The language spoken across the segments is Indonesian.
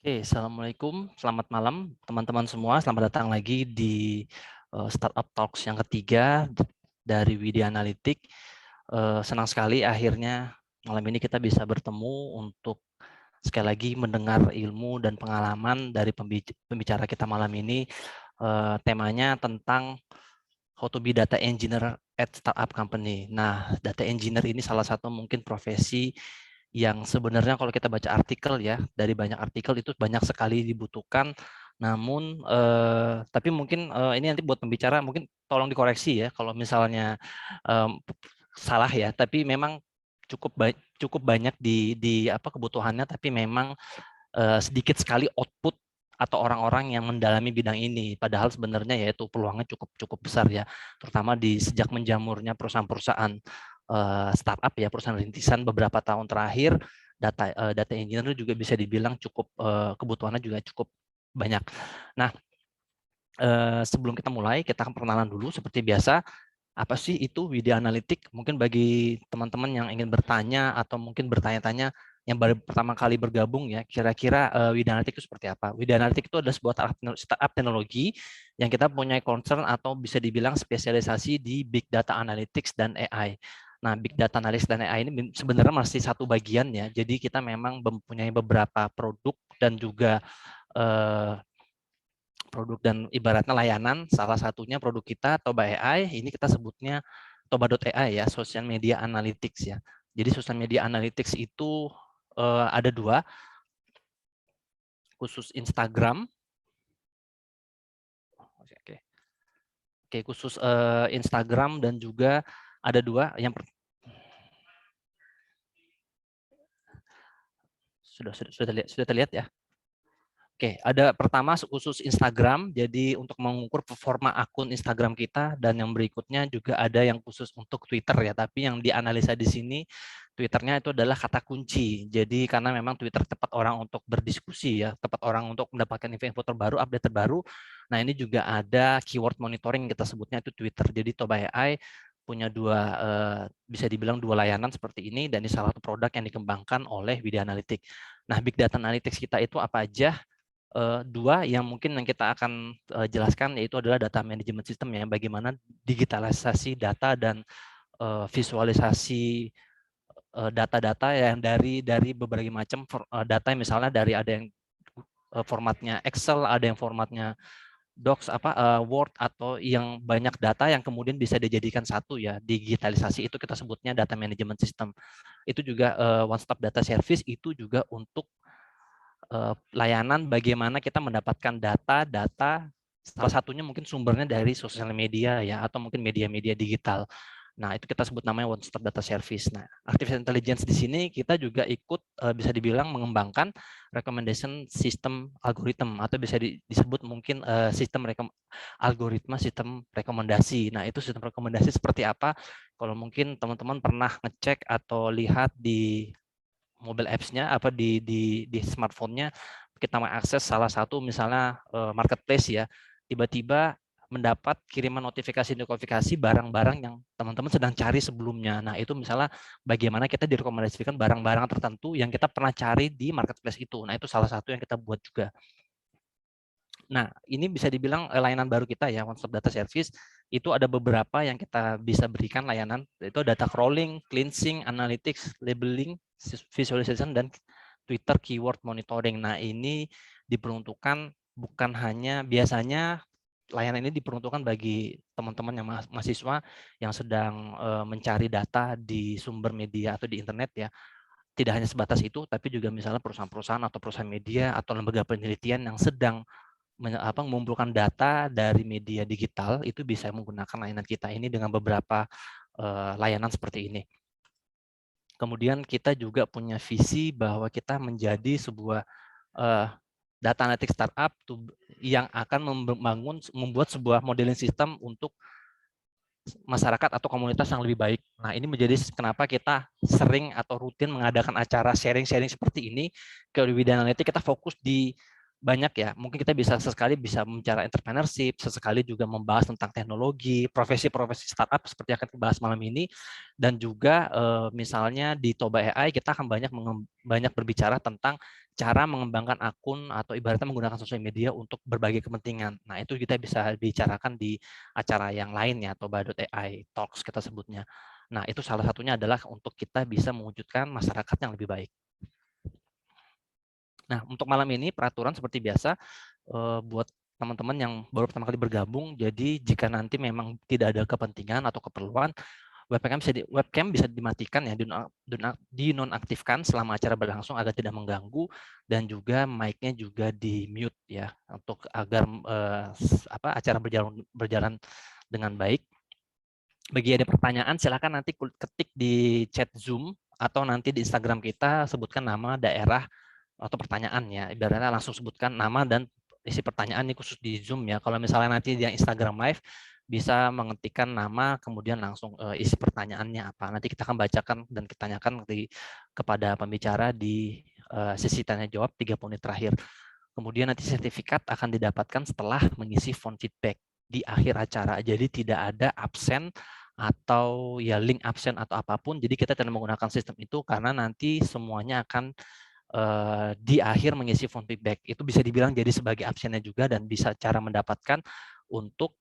Oke, assalamualaikum, selamat malam teman-teman semua. Selamat datang lagi di Startup Talks yang ketiga dari Widya Analitik. Senang sekali akhirnya malam ini kita bisa bertemu untuk sekali lagi mendengar ilmu dan pengalaman dari pembicara kita malam ini. Temanya tentang how to be data engineer at startup company. Nah, data engineer ini salah satu mungkin profesi yang sebenarnya kalau kita baca artikel ya, dari banyak artikel itu banyak sekali dibutuhkan. Namun, tapi mungkin ini nanti buat pembicara mungkin tolong dikoreksi ya kalau misalnya salah ya. Tapi memang cukup banyak di apa kebutuhannya, tapi memang sedikit sekali output atau orang-orang yang mendalami bidang ini. Padahal sebenarnya yaitu peluangnya cukup besar ya, terutama di sejak menjamurnya perusahaan-perusahaan startup ya, perusahaan rintisan beberapa tahun terakhir, data engineer juga bisa dibilang kebutuhannya juga cukup banyak. Nah, sebelum kita mulai, kita akan perkenalan dulu seperti biasa. Apa sih itu Widya Analitik? Mungkin bagi teman-teman yang ingin bertanya atau mungkin bertanya-tanya yang baru pertama kali bergabung ya, kira-kira Widya Analitik itu seperti apa? Widya Analitik itu adalah sebuah startup teknologi yang kita punya concern atau bisa dibilang spesialisasi di Big Data Analytics dan AI. Nah, Big Data Analytics dan AI ini sebenarnya masih satu bagian ya. Jadi kita memang mempunyai beberapa produk dan juga produk dan ibaratnya layanan, salah satunya produk kita Toba AI, ini kita sebutnya Toba.ai ya, Social Media Analytics ya. Jadi Social Media Analytics itu ada dua, khusus Instagram, khusus Instagram dan juga ada dua, yang sudah terlihat ya. Oke, ada pertama khusus Instagram, jadi untuk mengukur performa akun Instagram kita, dan yang berikutnya juga ada yang khusus untuk Twitter ya, tapi yang dianalisa di sini Twitternya itu adalah kata kunci. Jadi karena memang Twitter tempat orang untuk berdiskusi ya, tempat orang untuk mendapatkan info-info terbaru, update terbaru. Nah, ini juga ada keyword monitoring, kita sebutnya itu Twitter. Jadi Toba AI punya bisa dibilang dua layanan seperti ini, dan ini salah satu produk yang dikembangkan oleh Widya Analitik. Nah, Big Data Analytics kita itu apa aja? Dua yang mungkin yang kita akan jelaskan yaitu adalah data management system ya, bagaimana digitalisasi data dan visualisasi data-data yang dari berbagai macam data, misalnya dari ada yang formatnya Excel, ada yang formatnya Docs, Word, atau yang banyak data yang kemudian bisa dijadikan satu ya, digitalisasi, itu kita sebutnya data management system. Itu juga one stop data service, itu juga untuk layanan bagaimana kita mendapatkan data-data, salah satunya mungkin sumbernya dari sosial media ya, atau mungkin media-media digital. Nah, itu kita sebut namanya one stop data service. Nah, artificial intelligence di sini kita juga ikut bisa dibilang mengembangkan recommendation system algorithm, atau bisa disebut mungkin algoritma sistem rekomendasi. Nah, itu sistem rekomendasi seperti apa? Kalau mungkin teman-teman pernah ngecek atau lihat di mobile apps-nya, di smartphone-nya, kita mengakses salah satu misalnya marketplace ya, tiba-tiba mendapat kiriman notifikasi barang-barang yang teman-teman sedang cari sebelumnya. Nah, itu misalnya bagaimana kita direkomendasikan barang-barang tertentu yang kita pernah cari di marketplace itu. Nah, itu salah satu yang kita buat juga. Nah, ini bisa dibilang layanan baru kita ya, One Stop Data Service. Itu ada beberapa yang kita bisa berikan layanan, itu data crawling, cleansing, analytics, labeling, visualization, dan Twitter keyword monitoring. Nah, ini diperuntukkan bukan hanya, biasanya layanan ini diperuntukkan bagi teman-teman yang mahasiswa yang sedang mencari data di sumber media atau di internet ya. Tidak hanya sebatas itu, tapi juga misalnya perusahaan-perusahaan atau perusahaan media atau lembaga penelitian yang sedang mengumpulkan data dari media digital, itu bisa menggunakan layanan kita ini dengan beberapa layanan seperti ini. Kemudian kita juga punya visi bahwa kita menjadi sebuah data analytics startup yang akan membuat sebuah modeling sistem untuk masyarakat atau komunitas yang lebih baik. Nah, ini menjadi kenapa kita sering atau rutin mengadakan acara sharing-sharing seperti ini ke Widya Analitik. Kita fokus di banyak ya, mungkin kita bisa sesekali bisa bicara entrepreneurship, sesekali juga membahas tentang teknologi, profesi-profesi startup seperti yang akan kita bahas malam ini, dan juga misalnya di Toba AI kita akan banyak berbicara tentang cara mengembangkan akun atau ibaratnya menggunakan sosial media untuk berbagai kepentingan. Nah, itu kita bisa bicarakan di acara yang lain ya, atau Ba.ai Talks kita sebutnya. Nah, itu salah satunya adalah untuk kita bisa mewujudkan masyarakat yang lebih baik. Nah, untuk malam ini peraturan seperti biasa buat teman-teman yang baru pertama kali bergabung. Jadi jika nanti memang tidak ada kepentingan atau keperluan, webcam bisa dimatikan ya, dinonaktifkan selama acara berlangsung agar tidak mengganggu, dan juga mic-nya juga di mute ya, untuk agar acara berjalan dengan baik. Bagi ada pertanyaan silakan nanti ketik di chat Zoom atau nanti di Instagram kita sebutkan nama, daerah, atau pertanyaan ya. Ibaratnya langsung sebutkan nama dan isi pertanyaan ini khusus di Zoom ya. Kalau misalnya nanti di Instagram Live bisa mengetikkan nama kemudian langsung isi pertanyaannya apa. Nanti kita akan bacakan dan kita tanyakan kepada pembicara di sesi tanya jawab 30 menit terakhir. Kemudian nanti sertifikat akan didapatkan setelah mengisi form feedback di akhir acara. Jadi tidak ada absen atau ya link absen atau apapun. Jadi kita tidak menggunakan sistem itu karena nanti semuanya akan di akhir mengisi form feedback. Itu bisa dibilang jadi sebagai absennya juga dan bisa cara mendapatkan untuk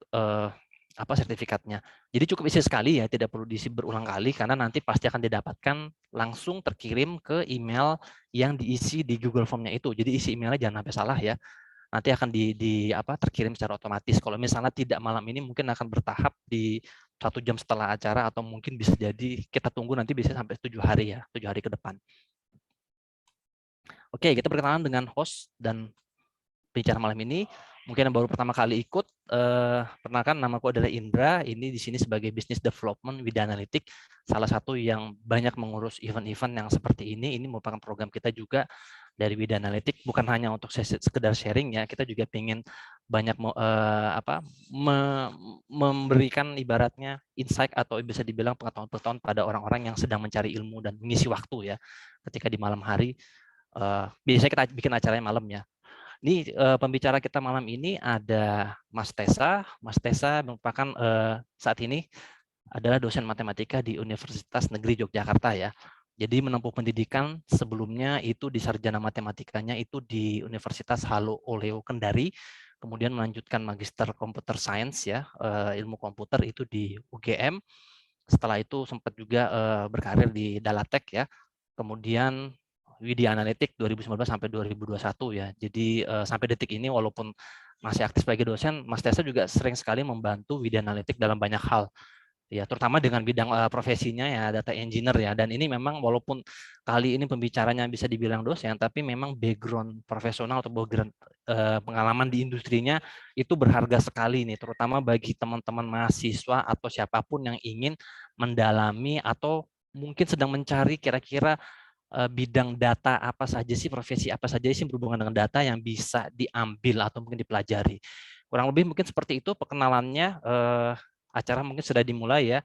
sertifikatnya. Jadi cukup isi sekali ya, tidak perlu diisi berulang kali karena nanti pasti akan didapatkan langsung terkirim ke email yang diisi di Google Form-nya itu. Jadi isi emailnya jangan sampai salah ya. Nanti akan terkirim secara otomatis. Kalau misalnya tidak malam ini mungkin akan bertahap di 1 jam setelah acara atau mungkin bisa jadi kita tunggu nanti bisa sampai 7 hari ya, 7 hari ke depan. Oke, kita berkenalan dengan host dan bicara malam ini. Mungkin yang baru pertama kali ikut, perkenalkan namaku adalah Indra. Ini di sini sebagai Business Development Wida Analytics, salah satu yang banyak mengurus event-event yang seperti ini. Ini merupakan program kita juga dari Wida Analytics, bukan hanya untuk sekedar sharing ya, kita juga ingin banyak memberikan ibaratnya insight atau bisa dibilang pengetahuan-pengetahuan pada orang-orang yang sedang mencari ilmu dan mengisi waktu ya, ketika di malam hari. Biasanya kita bikin acaranya malam ya. Ini pembicara kita malam ini ada Mas Tessa. Mas Tessa merupakan saat ini adalah dosen matematika di Universitas Negeri Yogyakarta ya. Jadi menempuh pendidikan sebelumnya itu di sarjana matematikanya itu di Universitas Halu Oleo Kendari, kemudian melanjutkan Magister Computer Science ya, ilmu komputer itu di UGM. Setelah itu sempat juga berkarir di Dalatek ya. Kemudian Widya Analytics 2019 sampai 2021 ya. Jadi sampai detik ini walaupun masih aktif sebagai dosen, Mas Tessa juga sering sekali membantu Widya Analytics dalam banyak hal. Ya, terutama dengan bidang profesinya ya data engineer ya. Dan ini memang walaupun kali ini pembicaranya bisa dibilang dosen, tapi memang background profesional atau background pengalaman di industrinya itu berharga sekali nih, terutama bagi teman-teman mahasiswa atau siapapun yang ingin mendalami atau mungkin sedang mencari kira-kira bidang data apa saja sih, profesi apa saja sih berhubungan dengan data yang bisa diambil atau mungkin dipelajari. Kurang lebih mungkin seperti itu perkenalannya. Acara mungkin sudah dimulai ya.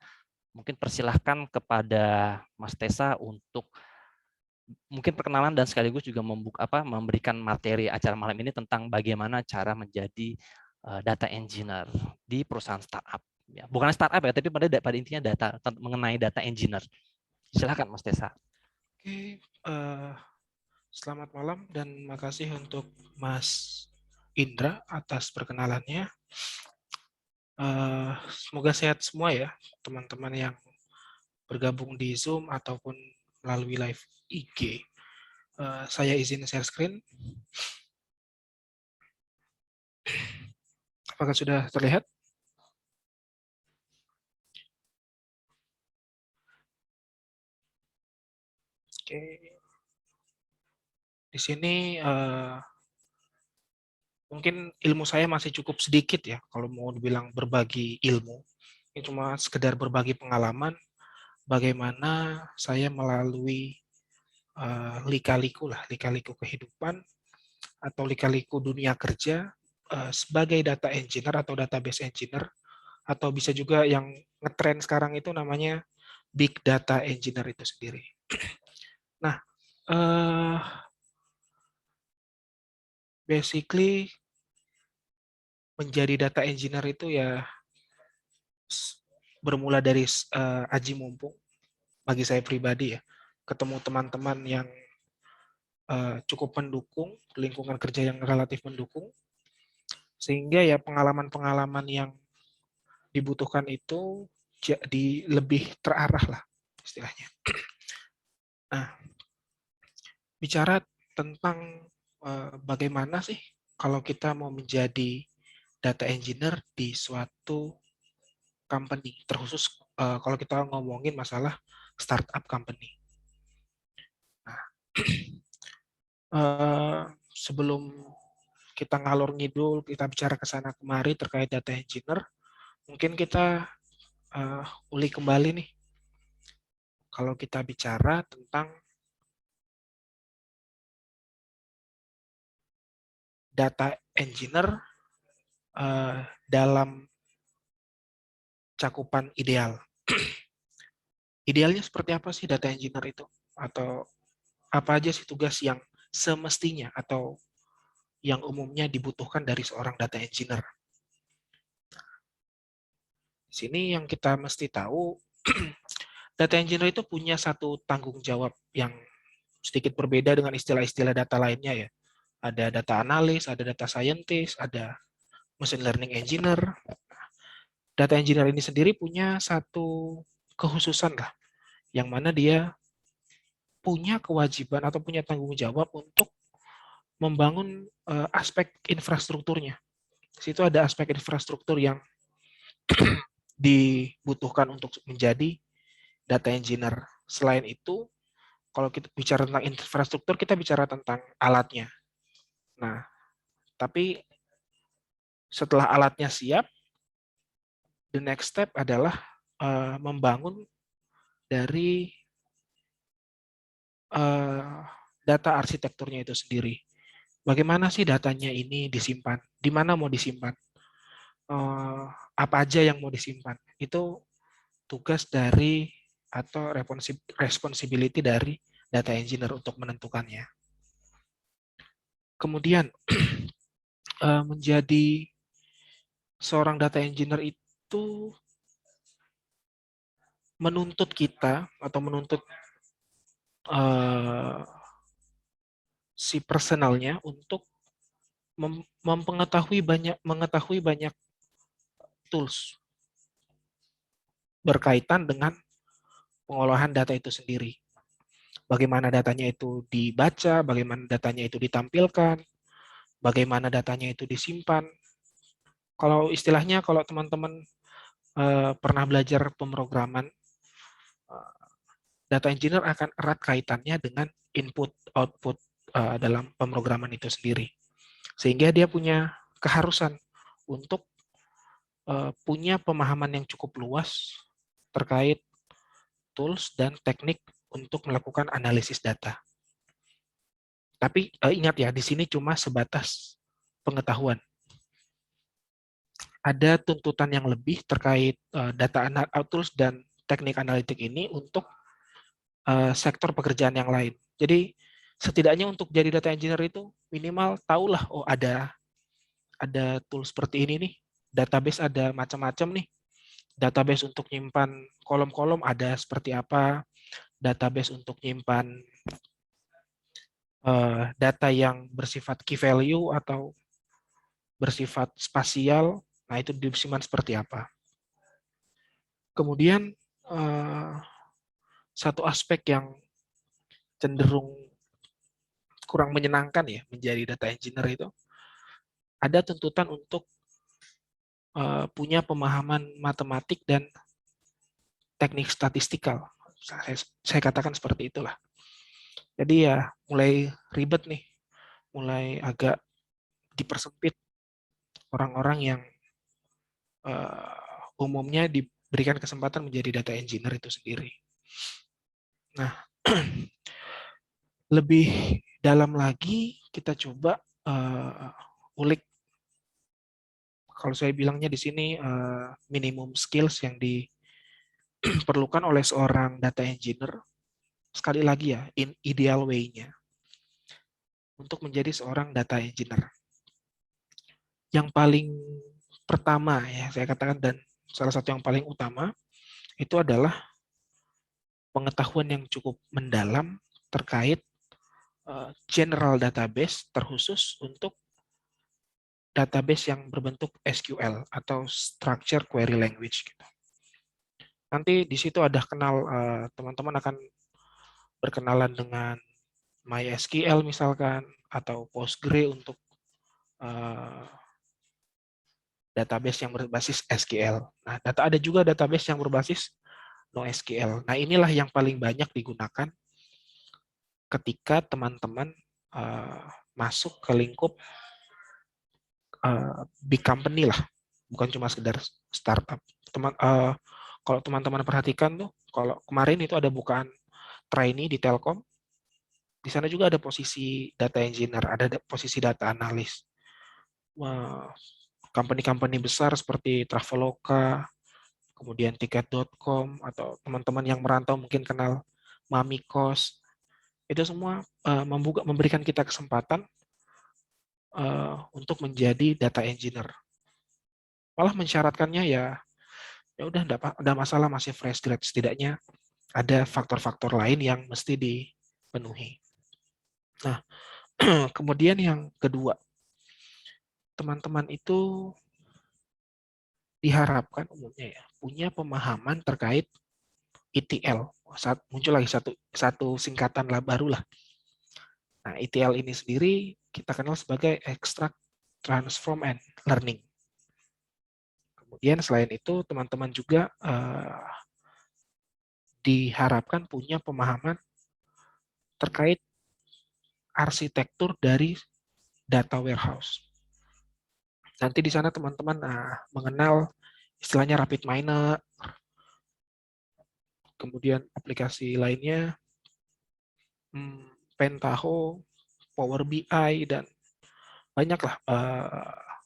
Mungkin persilahkan kepada Mas Tessa untuk mungkin perkenalan dan sekaligus juga memberikan materi acara malam ini tentang bagaimana cara menjadi data engineer di perusahaan startup. Ya, bukan startup ya, tapi pada intinya mengenai data engineer. Silakan Mas Tessa. Oke, selamat malam dan makasih untuk Mas Indra atas perkenalannya. Semoga sehat semua ya teman-teman yang bergabung di Zoom ataupun melalui live IG. Saya izin share screen. Apakah sudah terlihat? Oke. Di sini mungkin ilmu saya masih cukup sedikit ya kalau mau dibilang berbagi ilmu. Ini cuma sekedar berbagi pengalaman bagaimana saya melalui lika-liku kehidupan atau lika-liku dunia kerja sebagai data engineer atau database engineer, atau bisa juga yang ngetren sekarang itu namanya big data engineer itu sendiri. Nah, basically menjadi data engineer itu ya bermula dari aji mumpung bagi saya pribadi ya, ketemu teman-teman yang cukup mendukung, lingkungan kerja yang relatif mendukung, sehingga ya pengalaman-pengalaman yang dibutuhkan itu jadi lebih terarah lah istilahnya. Nah, bicara tentang bagaimana sih kalau kita mau menjadi data engineer di suatu company, terkhusus kalau kita ngomongin masalah startup company. Nah, sebelum kita ngalor ngidul, kita bicara ke sana kemari terkait data engineer, mungkin kita ulik kembali nih. Kalau kita bicara tentang data engineer dalam cakupan ideal. Idealnya seperti apa sih data engineer itu? Atau apa aja sih tugas yang semestinya atau yang umumnya dibutuhkan dari seorang data engineer? Di sini yang kita mesti tahu, data engineer itu punya satu tanggung jawab yang sedikit berbeda dengan istilah-istilah data lainnya ya. Ada data analis, ada data scientist, ada machine learning engineer. Data engineer ini sendiri punya satu kekhususan lah, yang mana dia punya kewajiban atau punya tanggung jawab untuk membangun aspek infrastrukturnya. Di situ ada aspek infrastruktur yang dibutuhkan untuk menjadi data engineer. Selain itu, kalau kita bicara tentang infrastruktur, kita bicara tentang alatnya. Nah, tapi setelah alatnya siap, the next step adalah membangun dari data arsitekturnya itu sendiri. Bagaimana sih datanya ini disimpan? Di mana mau disimpan? Apa aja yang mau disimpan? Itu tugas dari atau responsibility dari data engineer untuk menentukannya. Kemudian menjadi seorang data engineer itu menuntut kita atau menuntut si personalnya untuk mengetahui banyak tools berkaitan dengan pengolahan data itu sendiri. Bagaimana datanya itu dibaca, bagaimana datanya itu ditampilkan, bagaimana datanya itu disimpan. Kalau istilahnya, kalau teman-teman pernah belajar pemrograman, data engineer akan erat kaitannya dengan input-output dalam pemrograman itu sendiri. Sehingga dia punya keharusan untuk punya pemahaman yang cukup luas terkait tools dan teknik untuk melakukan analisis data. Tapi ingat ya, di sini cuma sebatas pengetahuan. Ada tuntutan yang lebih terkait data tools dan teknik analitik ini untuk sektor pekerjaan yang lain. Jadi setidaknya untuk jadi data engineer itu minimal tahulah, oh ada tool seperti ini nih, database ada macam-macam nih. Database untuk nyimpan kolom-kolom ada seperti apa, database untuk nyimpan data yang bersifat key value atau bersifat spasial, nah itu disimpan seperti apa. Kemudian satu aspek yang cenderung kurang menyenangkan ya menjadi data engineer itu, ada tuntutan untuk punya pemahaman matematik dan teknik statistikal. Saya katakan seperti itulah. Jadi ya mulai ribet nih, mulai agak dipersempit orang-orang yang umumnya diberikan kesempatan menjadi data engineer itu sendiri. Nah, lebih dalam lagi kita coba ulik. Kalau saya bilangnya di sini minimum skills yang diperlukan oleh seorang data engineer, sekali lagi ya, in ideal way-nya, untuk menjadi seorang data engineer. Yang paling pertama ya saya katakan, dan salah satu yang paling utama itu adalah pengetahuan yang cukup mendalam terkait general database terkhusus untuk database yang berbentuk SQL atau Structure Query Language gitu. Nanti di situ ada teman-teman akan berkenalan dengan MySQL misalkan, atau Postgre untuk database yang berbasis SQL. Nah, ada juga database yang berbasis NoSQL. Nah, inilah yang paling banyak digunakan ketika teman-teman masuk ke lingkup big company lah, bukan cuma sekedar startup. Kalau teman-teman perhatikan tuh, kalau kemarin itu ada bukaan trainee di Telkom, di sana juga ada posisi data engineer, ada posisi data analis. Company-company besar seperti Traveloka, kemudian tiket.com, atau teman-teman yang merantau mungkin kenal Mamikos, itu semua memberikan kita kesempatan untuk menjadi data engineer. Malah mensyaratkannya ya udah enggak masalah, masih fresh grade, setidaknya ada faktor-faktor lain yang mesti dipenuhi. Nah, kemudian yang kedua, teman-teman itu diharapkan umumnya ya punya pemahaman terkait ETL. Muncul lagi satu singkatan lah baru lah. Nah, ETL ini sendiri kita kenal sebagai Extract, Transform, and Learning. Kemudian selain itu teman-teman juga diharapkan punya pemahaman terkait arsitektur dari data warehouse. Nanti di sana teman-teman mengenal istilahnya RapidMiner, kemudian aplikasi lainnya, Pentaho, Power BI, dan banyaklah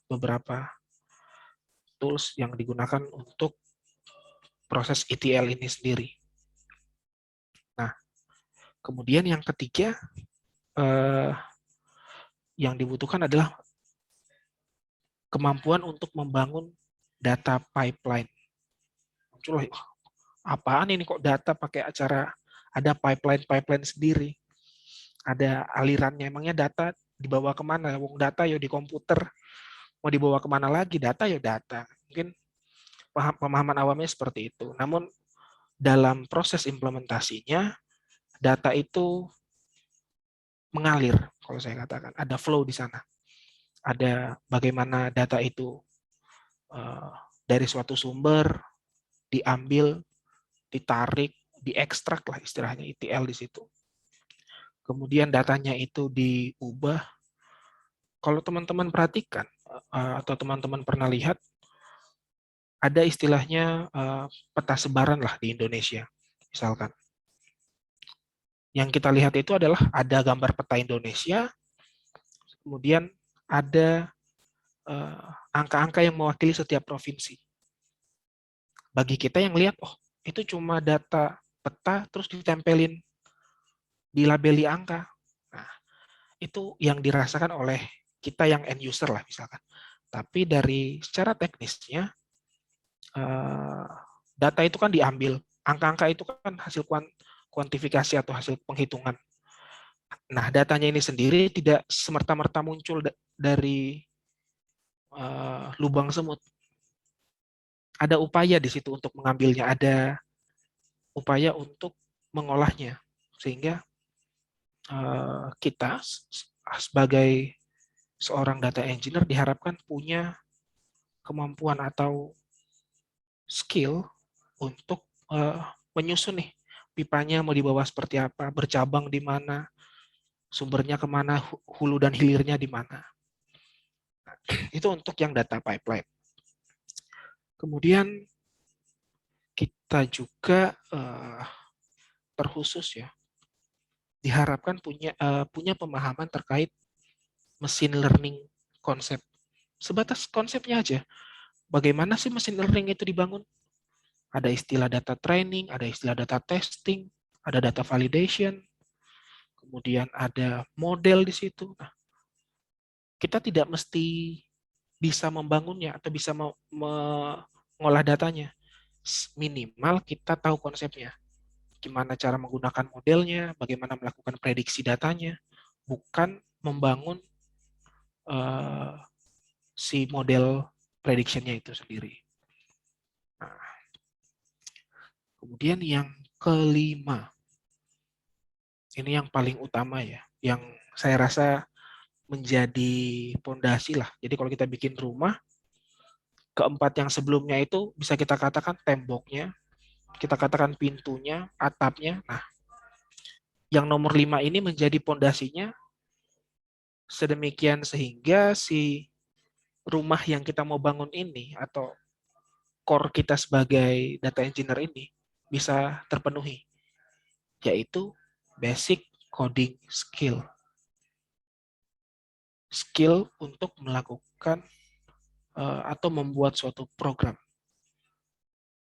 beberapa tools yang digunakan untuk proses ETL ini sendiri. Nah, kemudian yang ketiga yang dibutuhkan adalah kemampuan untuk membangun data pipeline. Muncul, apaan ini kok data pakai ada pipeline sendiri, ada alirannya, emangnya data dibawa kemana? Wong data ya di komputer, mau dibawa kemana lagi? Data ya data. Mungkin pemahaman awamnya seperti itu. Namun dalam proses implementasinya, data itu mengalir, kalau saya katakan. Ada flow di sana. Ada bagaimana data itu dari suatu sumber diambil, ditarik, diekstrak lah istilahnya ETL di situ. Kemudian datanya itu diubah. Kalau teman-teman perhatikan atau teman-teman pernah lihat, ada istilahnya peta sebaran lah di Indonesia. Misalkan, yang kita lihat itu adalah ada gambar peta Indonesia, kemudian ada angka-angka yang mewakili setiap provinsi. Bagi kita yang lihat, oh itu cuma data peta terus ditempelin, dilabeli angka. Nah, itu yang dirasakan oleh kita yang end user lah misalkan. Tapi dari secara teknisnya, data itu kan diambil, angka-angka itu kan hasil kuantifikasi atau hasil penghitungan. Nah, datanya ini sendiri tidak semerta-merta muncul dari lubang semut. Ada upaya di situ untuk mengambilnya, ada upaya untuk mengolahnya, sehingga kita sebagai seorang data engineer diharapkan punya kemampuan atau skill untuk menyusun nih pipanya mau dibawa seperti apa, bercabang di mana, sumbernya kemana, hulu dan hilirnya di mana. Itu untuk yang data pipeline. Kemudian kita juga terkhusus ya diharapkan punya pemahaman terkait machine learning konsep. Sebatas konsepnya aja. Bagaimana sih machine learning itu dibangun? Ada istilah data training, ada istilah data testing, ada data validation, kemudian ada model di situ. Nah, kita tidak mesti bisa membangunnya atau bisa mengolah datanya. Minimal kita tahu konsepnya. Gimana cara menggunakan modelnya, bagaimana melakukan prediksi datanya, bukan membangun si model prediction-nya itu sendiri. Nah, kemudian yang kelima, ini yang paling utama ya, yang saya rasa menjadi pondasi lah. Jadi kalau kita bikin rumah, keempat yang sebelumnya itu bisa kita katakan temboknya, kita katakan pintunya, atapnya. Nah, yang nomor 5 ini menjadi pondasinya sedemikian sehingga si rumah yang kita mau bangun ini atau core kita sebagai data engineer ini bisa terpenuhi, yaitu basic coding skill. Skill untuk melakukan atau membuat suatu program.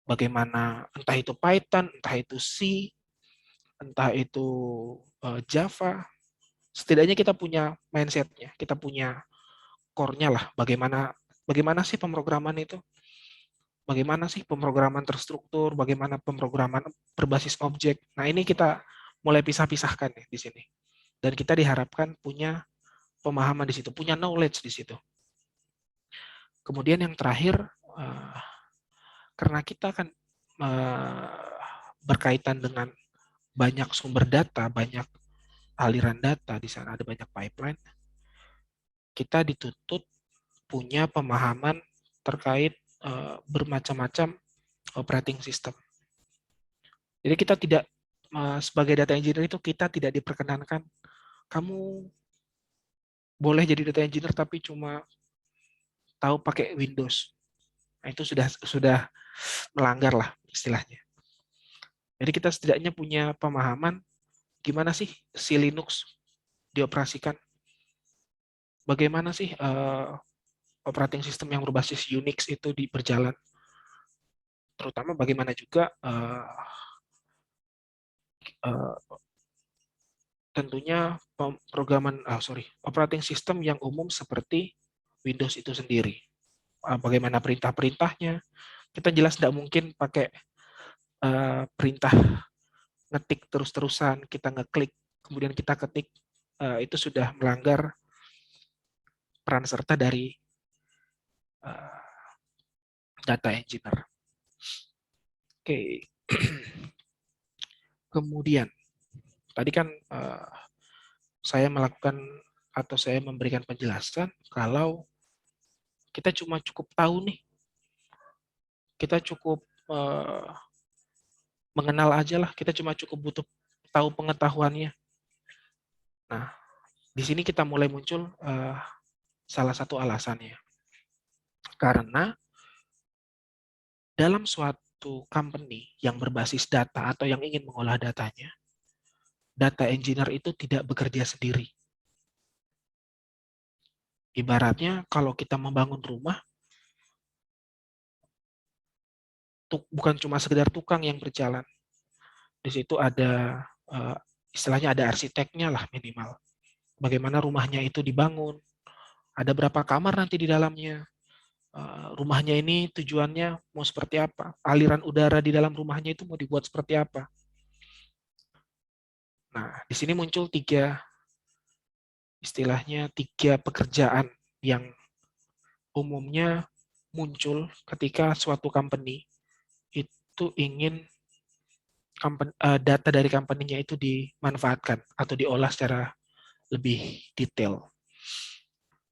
Bagaimana, entah itu Python, entah itu C, entah itu Java, setidaknya kita punya mindset-nya, kita punya core-nya lah, bagaimana sih pemrograman itu, bagaimana sih pemrograman terstruktur, bagaimana pemrograman berbasis objek. Nah, ini kita mulai pisah-pisahkan nih di sini. Dan kita diharapkan punya pemahaman di situ, punya knowledge di situ. Kemudian yang terakhir, karena kita kan berkaitan dengan banyak sumber data, banyak aliran data, di sana ada banyak pipeline, kita dituntut punya pemahaman terkait bermacam-macam operating system. Jadi kita tidak, sebagai data engineer itu kita tidak diperkenankan, kamu boleh jadi data engineer tapi cuma tahu pakai Windows. Nah, itu sudah melanggar lah istilahnya. Jadi kita setidaknya punya pemahaman gimana sih si Linux dioperasikan, bagaimana sih operating system yang berbasis Unix itu berjalan, terutama bagaimana juga tentunya operating system yang umum seperti Windows itu sendiri. Bagaimana perintah-perintahnya, kita jelas tidak mungkin pakai perintah ngetik terus-terusan, kita ngeklik, kemudian kita ketik, itu sudah melanggar peran serta dari data engineer. Oke. Kemudian, tadi kan saya melakukan atau saya memberikan penjelasan kalau kita cuma cukup tahu nih, kita cukup mengenal aja lah, kita cuma cukup butuh tahu pengetahuannya. Nah, di sini kita mulai muncul salah satu alasannya. Karena dalam suatu company yang berbasis data atau yang ingin mengolah datanya, data engineer itu tidak bekerja sendiri. Ibaratnya kalau kita membangun rumah, bukan cuma sekedar tukang yang berjalan. Di situ ada istilahnya ada arsiteknya lah minimal. Bagaimana rumahnya itu dibangun, ada berapa kamar nanti di dalamnya, rumahnya ini tujuannya mau seperti apa, aliran udara di dalam rumahnya itu mau dibuat seperti apa. Nah, di sini muncul istilahnya tiga pekerjaan yang umumnya muncul ketika suatu company itu ingin data dari company-nya itu dimanfaatkan atau diolah secara lebih detail.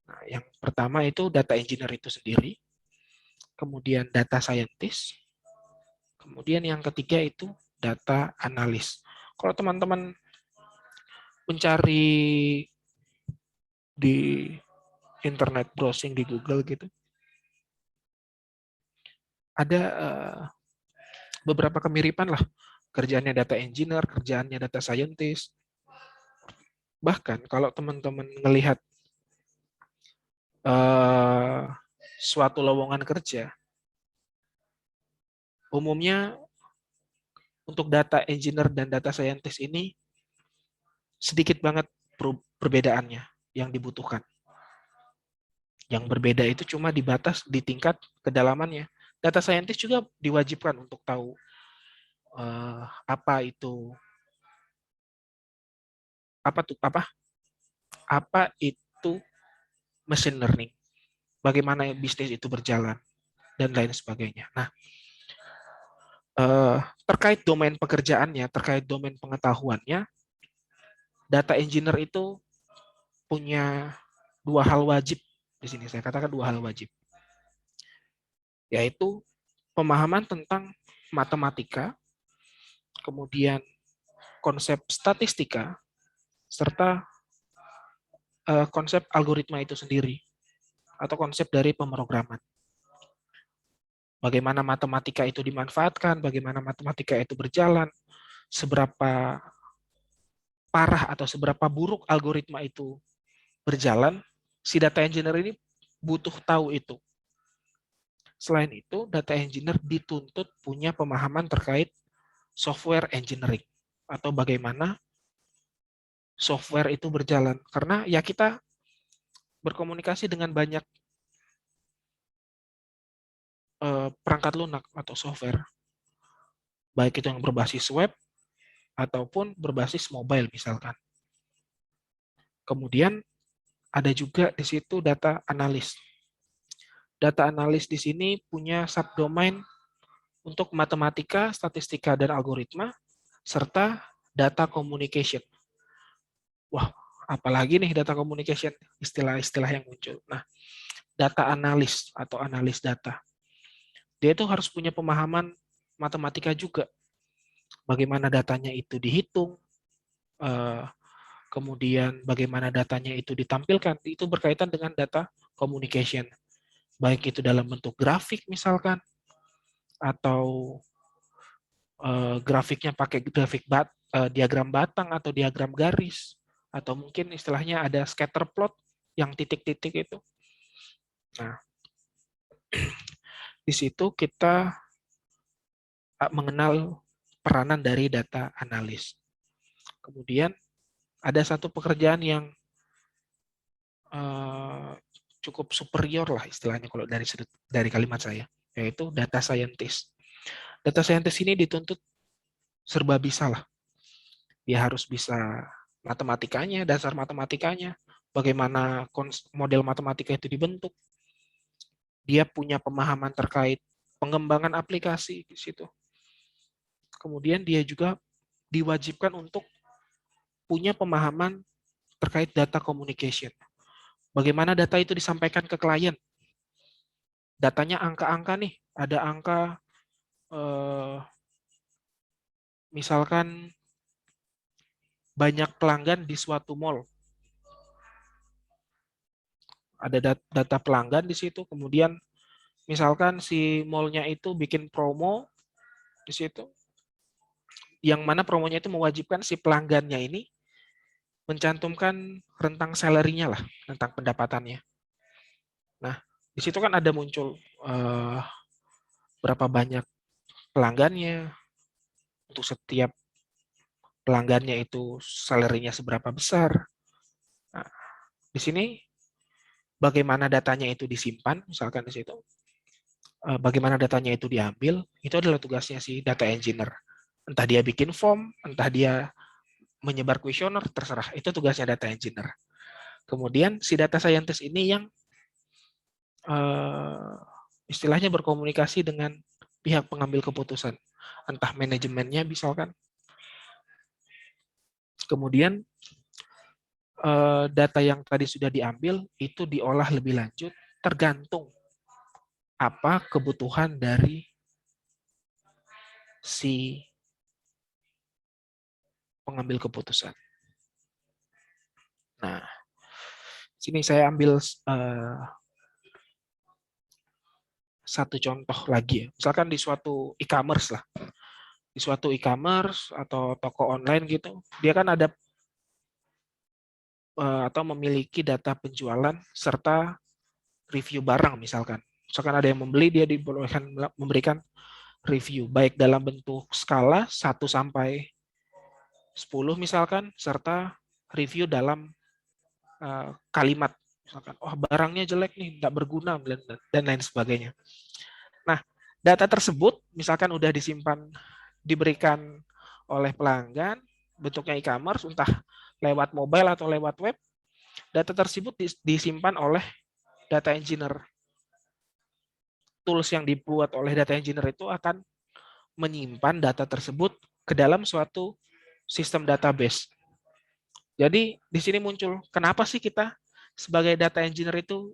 Nah, yang pertama itu data engineer itu sendiri, kemudian data scientist, kemudian yang ketiga itu data analis. Kalau teman-teman mencari di internet, browsing di Google gitu, ada beberapa kemiripan lah, kerjaannya data engineer, kerjaannya data scientist. Bahkan kalau teman-teman melihat suatu lowongan kerja, umumnya untuk data engineer dan data scientist ini sedikit banget perbedaannya yang dibutuhkan. Yang berbeda itu cuma di tingkat kedalamannya. Data scientist juga diwajibkan untuk tahu apa apa itu machine learning, bagaimana bisnis itu berjalan, dan lain sebagainya. Nah, terkait domain pekerjaannya, terkait domain pengetahuannya, data engineer itu punya dua hal wajib di sini. Saya katakan dua hal wajib, yaitu pemahaman tentang matematika, kemudian konsep statistika, serta konsep algoritma itu sendiri, atau konsep dari pemrograman. Bagaimana matematika itu dimanfaatkan, bagaimana matematika itu berjalan, seberapa parah atau seberapa buruk algoritma itu berjalan, si data engineer ini butuh tahu itu. Selain itu, data engineer dituntut punya pemahaman terkait software engineering, atau bagaimana software itu berjalan. Karena ya kita berkomunikasi dengan banyak perangkat lunak atau software, baik itu yang berbasis web ataupun berbasis mobile misalkan. Kemudian ada juga di situ data analis. Data analis di sini punya subdomain untuk matematika, statistika, dan algoritma, serta data communication. Wah, apalagi nih data communication, istilah-istilah yang muncul. Nah, data analis atau analis data. Dia itu harus punya pemahaman matematika juga. Bagaimana datanya itu dihitung, kemudian bagaimana datanya itu ditampilkan, itu berkaitan dengan data communication. Baik itu dalam bentuk grafik misalkan, atau grafiknya pakai diagram batang atau diagram garis, atau mungkin istilahnya ada scatter plot yang titik-titik itu. Nah, di situ kita mengenal peranan dari data analis. Kemudian ada satu pekerjaan yang cukup superior lah istilahnya kalau dari kalimat saya, yaitu data scientist. Data scientist ini dituntut serba bisa lah. Dia harus bisa matematikanya, dasar matematikanya, bagaimana model matematika itu dibentuk. Dia punya pemahaman terkait pengembangan aplikasi di situ. Kemudian dia juga diwajibkan untuk punya pemahaman terkait data communication. Bagaimana data itu disampaikan ke klien. Datanya angka-angka nih, ada angka misalkan banyak pelanggan di suatu mall. Ada data pelanggan di situ, kemudian misalkan si mall-nya itu bikin promo di situ, yang mana promonya itu mewajibkan si pelanggannya ini mencantumkan rentang salary-nya lah, rentang pendapatannya. Nah, di situ kan ada muncul berapa banyak pelanggannya, untuk setiap pelanggannya itu salary-nya seberapa besar. Nah, di sini bagaimana datanya itu disimpan, misalkan di situ, bagaimana datanya itu diambil, itu adalah tugasnya si data engineer. Entah dia bikin form, entah dia menyebar kuesioner, terserah. Itu tugasnya data engineer. Kemudian si data scientist ini yang istilahnya berkomunikasi dengan pihak pengambil keputusan, entah manajemennya misalkan. Kemudian data yang tadi sudah diambil itu diolah lebih lanjut tergantung apa kebutuhan dari si pengambil keputusan. Nah, sini saya ambil satu contoh lagi ya. Misalkan di suatu e-commerce lah. Di suatu e-commerce atau toko online gitu, dia kan ada atau memiliki data penjualan serta review barang misalkan. Misalkan ada yang membeli, dia dibolehkan memberikan review baik dalam bentuk skala 1 sampai 10 misalkan, serta review dalam kalimat. Misalkan, oh barangnya jelek nih, tidak berguna, dan lain sebagainya. Nah, data tersebut misalkan udah disimpan, diberikan oleh pelanggan, bentuknya e-commerce, entah lewat mobile atau lewat web, Data tersebut disimpan oleh data engineer. Tools yang dibuat oleh data engineer itu akan menyimpan data tersebut ke dalam suatu sistem database. Jadi di sini muncul, kenapa sih kita sebagai data engineer itu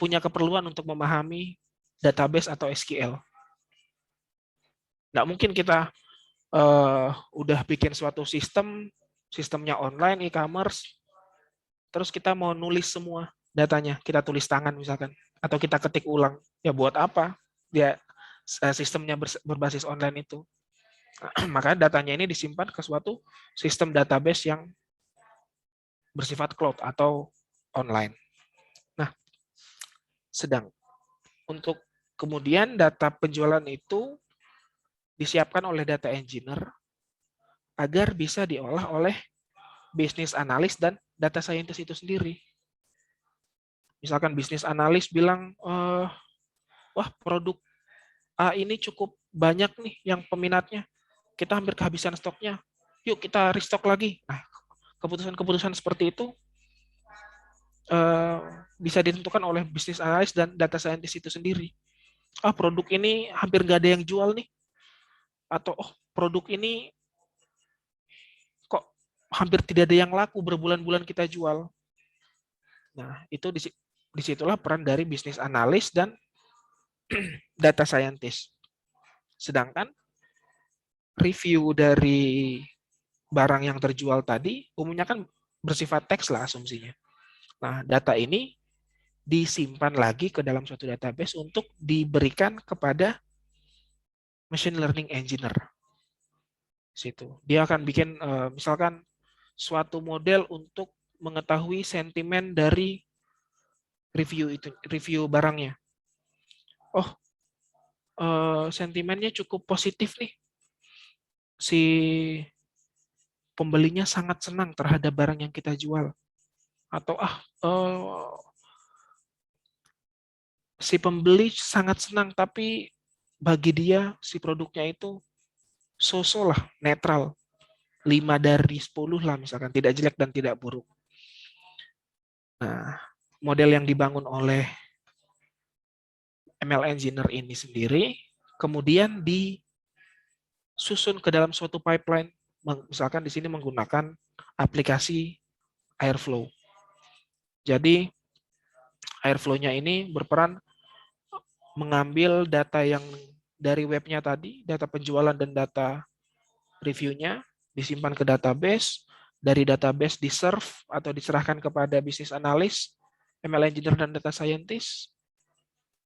punya keperluan untuk memahami database atau SQL? Nggak mungkin kita udah bikin suatu sistemnya online, e-commerce, terus kita mau nulis semua datanya, kita tulis tangan misalkan, atau kita ketik ulang. Ya buat apa? Dia sistemnya berbasis online itu. Maka datanya ini disimpan ke suatu sistem database yang bersifat cloud atau online. Nah, sedang untuk kemudian data penjualan itu disiapkan oleh data engineer agar bisa diolah oleh bisnis analis dan data scientist itu sendiri. Misalkan bisnis analis bilang, wah produk A ini cukup banyak nih yang peminatnya, kita hampir kehabisan stoknya, yuk kita restock lagi. Nah, keputusan-keputusan seperti itu bisa ditentukan oleh bisnis analis dan data scientist itu sendiri. Produk ini hampir nggak ada yang jual nih, atau produk ini kok hampir tidak ada yang laku, berbulan-bulan kita jual. Nah, itu disitulah peran dari bisnis analis dan data scientist. Sedangkan review dari barang yang terjual tadi umumnya kan bersifat teks lah asumsinya. Nah, data ini disimpan lagi ke dalam suatu database untuk diberikan kepada machine learning engineer. Situ. Dia akan bikin misalkan suatu model untuk mengetahui sentimen dari review barangnya. Sentimennya cukup positif nih. Si pembelinya sangat senang terhadap barang yang kita jual. Atau si pembeli sangat senang tapi bagi dia si produknya itu so-so lah, netral. 5 dari 10 lah misalkan, tidak jelek dan tidak buruk. Nah, model yang dibangun oleh ML Engineer ini sendiri kemudian disusun ke dalam suatu pipeline. Misalkan di sini menggunakan aplikasi Airflow. Jadi Airflow-nya ini berperan mengambil data yang dari webnya tadi, data penjualan dan data reviewnya, disimpan ke database, dari database di-serve atau diserahkan kepada bisnis analis, ML engineer dan data scientist.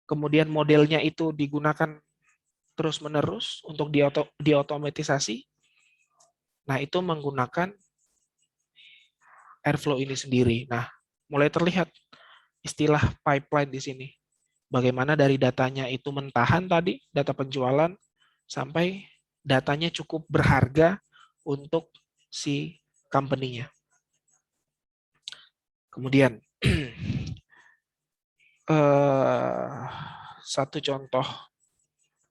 Kemudian modelnya itu digunakan terus-menerus untuk diotomatisasi. Nah, itu menggunakan Airflow ini sendiri. Nah, mulai terlihat istilah pipeline di sini. Bagaimana dari datanya itu mentahan tadi, data penjualan, sampai datanya cukup berharga untuk si company-nya. Kemudian, satu contoh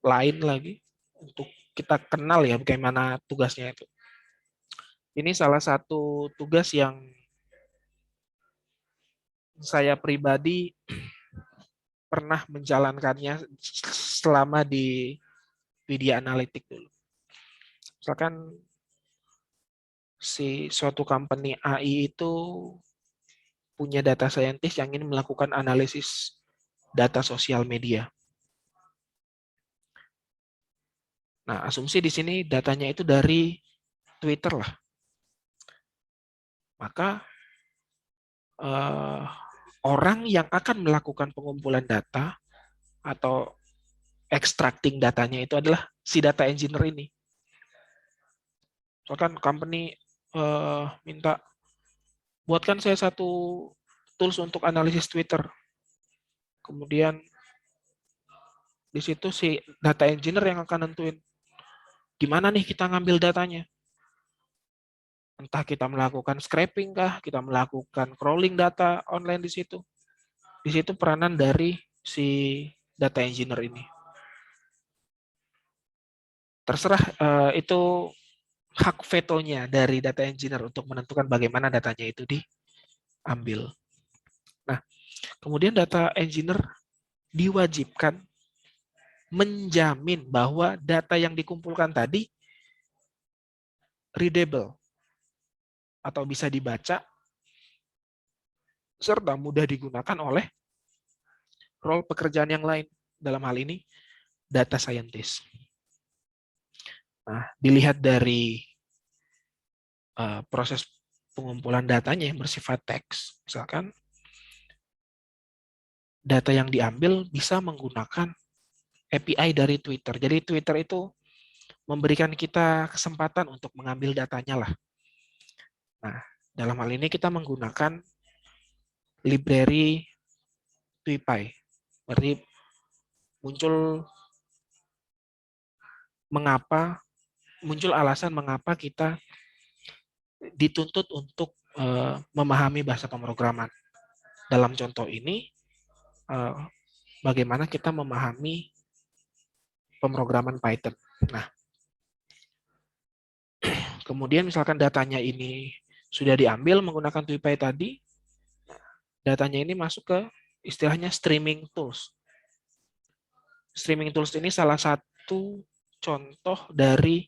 lain lagi untuk kita kenal ya bagaimana tugasnya itu. Ini salah satu tugas yang saya pribadi pernah menjalankannya selama di media analitik dulu. Misalkan si suatu company AI itu punya data scientist yang ingin melakukan analisis data sosial media. Nah, asumsi di sini datanya itu dari Twitter lah. Maka orang yang akan melakukan pengumpulan data atau extracting datanya itu adalah si data engineer ini. Misalkan company minta, buatkan saya satu tools untuk analisis Twitter. Kemudian di situ si data engineer yang akan nentuin gimana nih kita ngambil datanya. Entah kita melakukan scraping kah, kita melakukan crawling data online di situ. Di situ peranan dari si data engineer ini. Terserah itu hak vetonya dari data engineer untuk menentukan bagaimana datanya itu ambil. Nah, kemudian data engineer diwajibkan menjamin bahwa data yang dikumpulkan tadi readable atau bisa dibaca serta mudah digunakan oleh role pekerjaan yang lain, dalam hal ini data scientist. Nah, dilihat dari proses pengumpulan datanya yang bersifat teks, misalkan data yang diambil bisa menggunakan API dari Twitter. Jadi Twitter itu memberikan kita kesempatan untuk mengambil datanya lah. Nah, dalam hal ini kita menggunakan library TweetPy. Berarti muncul alasan mengapa kita dituntut untuk memahami bahasa pemrograman. Dalam contoh ini, bagaimana kita memahami pemrograman Python. Nah, kemudian misalkan datanya ini sudah diambil menggunakan TweetPy tadi, datanya ini masuk ke istilahnya streaming tools. Streaming tools ini salah satu contoh dari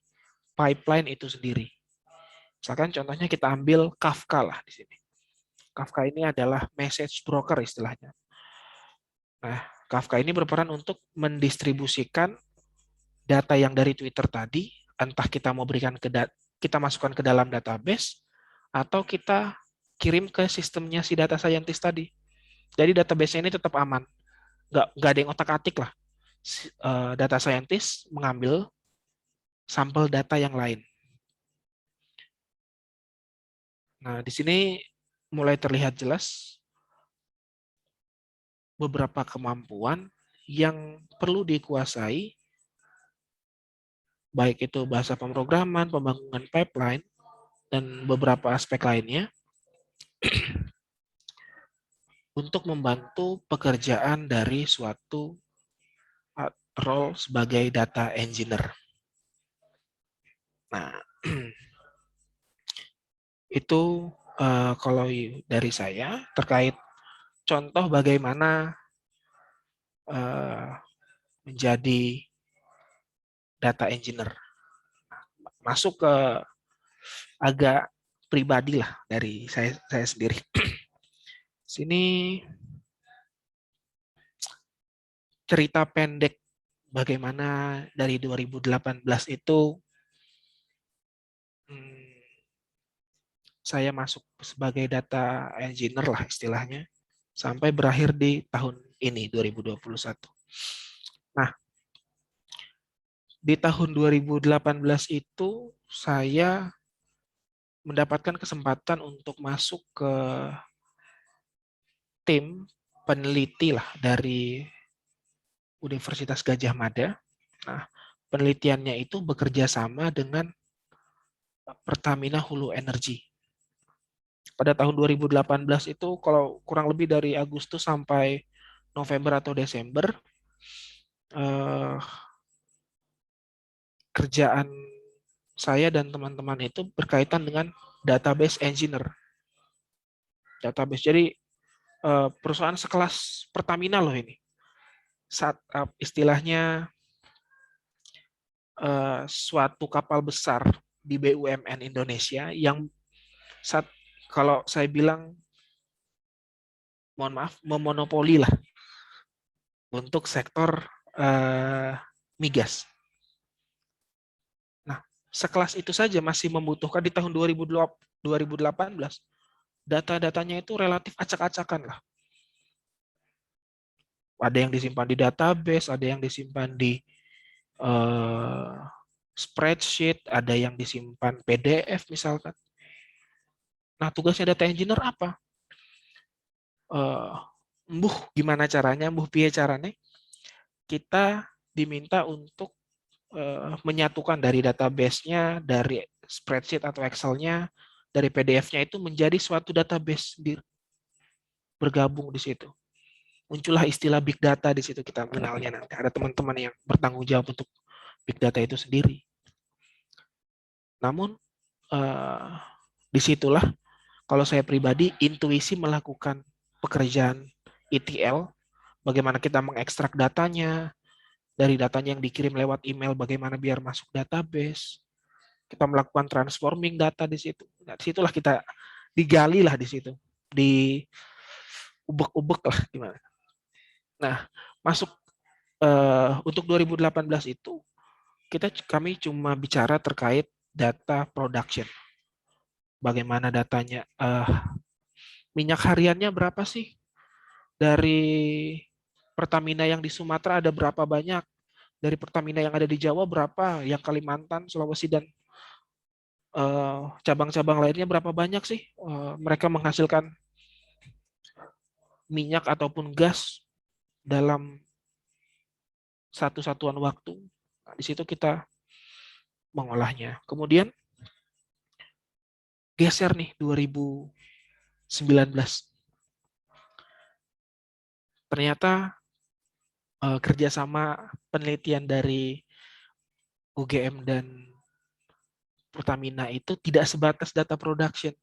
pipeline itu sendiri. Misalkan contohnya kita ambil Kafka lah di sini. Kafka ini adalah message broker istilahnya. Nah, Kafka ini berperan untuk mendistribusikan data yang dari Twitter tadi, entah kita mau berikan kita masukkan ke dalam database atau kita kirim ke sistemnya si data scientist tadi. Jadi database-nya ini tetap aman. Nggak ada yang otak-atik lah. Data scientist mengambil sampel data yang lain. Nah, di sini mulai terlihat jelas beberapa kemampuan yang perlu dikuasai, baik itu bahasa pemrograman, pembangunan pipeline, dan beberapa aspek lainnya, untuk membantu pekerjaan dari suatu role sebagai data engineer. Nah, itu kalau dari saya terkait contoh bagaimana menjadi data engineer. Masuk ke agak pribadi lah dari saya sendiri. Sini cerita pendek bagaimana dari 2018 itu saya masuk sebagai data engineer lah istilahnya, sampai berakhir di tahun ini 2021. Nah, di tahun 2018 itu saya mendapatkan kesempatan untuk masuk ke tim peneliti lah dari Universitas Gadjah Mada. Nah, penelitiannya itu bekerja sama dengan Pertamina Hulu Energy. Pada tahun 2018 itu kalau kurang lebih dari Agustus sampai November atau Desember, kerjaan saya dan teman-teman itu berkaitan dengan database engineer. Database, jadi perusahaan sekelas Pertamina loh ini. Istilahnya suatu kapal besar di BUMN Indonesia yang kalau saya bilang, mohon maaf, memonopoli lah untuk sektor migas. Nah, sekelas itu saja masih membutuhkan di tahun 2018, data-datanya itu relatif acak-acakan lah. Ada yang disimpan di database, ada yang disimpan di spreadsheet, ada yang disimpan PDF misalkan. Nah, tugasnya data engineer apa? Gimana caranya, piye caranya? Kita diminta untuk menyatukan dari database-nya, dari spreadsheet atau Excel-nya, dari PDF-nya itu menjadi suatu database sendiri. Bergabung di situ. Muncullah istilah big data di situ, kita mengenalnya nanti. Ada teman-teman yang bertanggung jawab untuk big data itu sendiri. Namun disitulah Kalau saya pribadi, intuisi melakukan pekerjaan ETL, bagaimana kita mengekstrak datanya, dari datanya yang dikirim lewat email, bagaimana biar masuk database, kita melakukan transforming data di situ. Nah, disitulah kita digali lah di situ, di ubek-ubek lah gimana. Nah, masuk untuk 2018 itu kami cuma bicara terkait data production. Bagaimana datanya, minyak hariannya berapa sih? Dari Pertamina yang di Sumatera ada berapa banyak? Dari Pertamina yang ada di Jawa berapa? Yang Kalimantan, Sulawesi, dan cabang-cabang lainnya berapa banyak sih mereka menghasilkan minyak ataupun gas dalam satu satuan waktu. Nah, di situ kita mengolahnya. Kemudian geser nih 2019. Ternyata kerjasama penelitian dari UGM dan Pertamina itu tidak sebatas data production.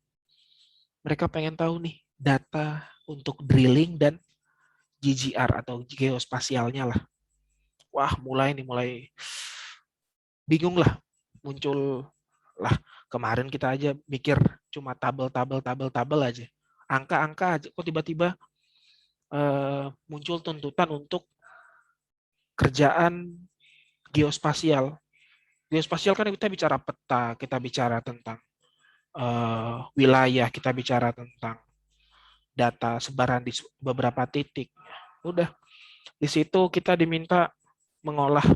Mereka pengen tahu nih data untuk drilling dan GGR atau geospasialnya lah. Wah, mulai bingung lah, muncul lah. Kemarin kita aja mikir cuma tabel aja, angka-angka aja, kok tiba-tiba muncul tuntutan untuk kerjaan geospasial. Geospasial kan kita bicara peta, kita bicara tentang wilayah, kita bicara tentang data sebaran di beberapa titik. Udah, di situ kita diminta mengolah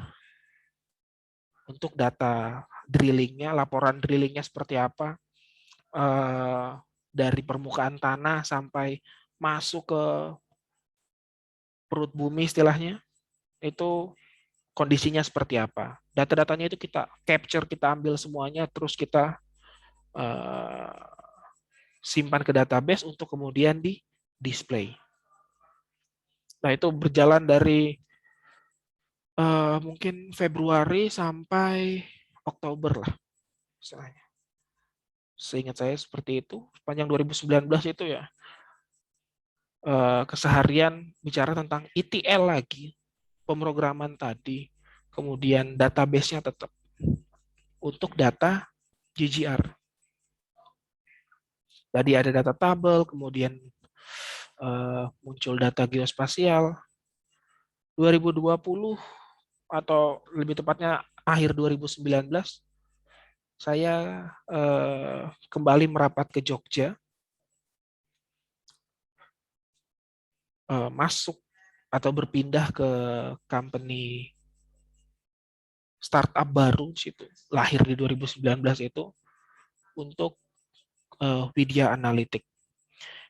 untuk data drillingnya, laporan drillingnya seperti apa, dari permukaan tanah sampai masuk ke perut bumi istilahnya, itu kondisinya seperti apa. Data-datanya itu kita capture, kita ambil semuanya, terus kita simpan ke database untuk kemudian di display. Nah, itu berjalan dari mungkin Februari sampai Oktober lah, misalnya. Seingat saya seperti itu. Sepanjang 2019 itu ya keseharian bicara tentang ETL lagi, pemrograman tadi, kemudian database-nya tetap untuk data GGR. Tadi ada data tabel, kemudian muncul data geospasial. 2020 atau lebih tepatnya akhir 2019, saya kembali merapat ke Jogja, masuk atau berpindah ke company startup baru situ, lahir di 2019 itu, untuk Widya Analytic.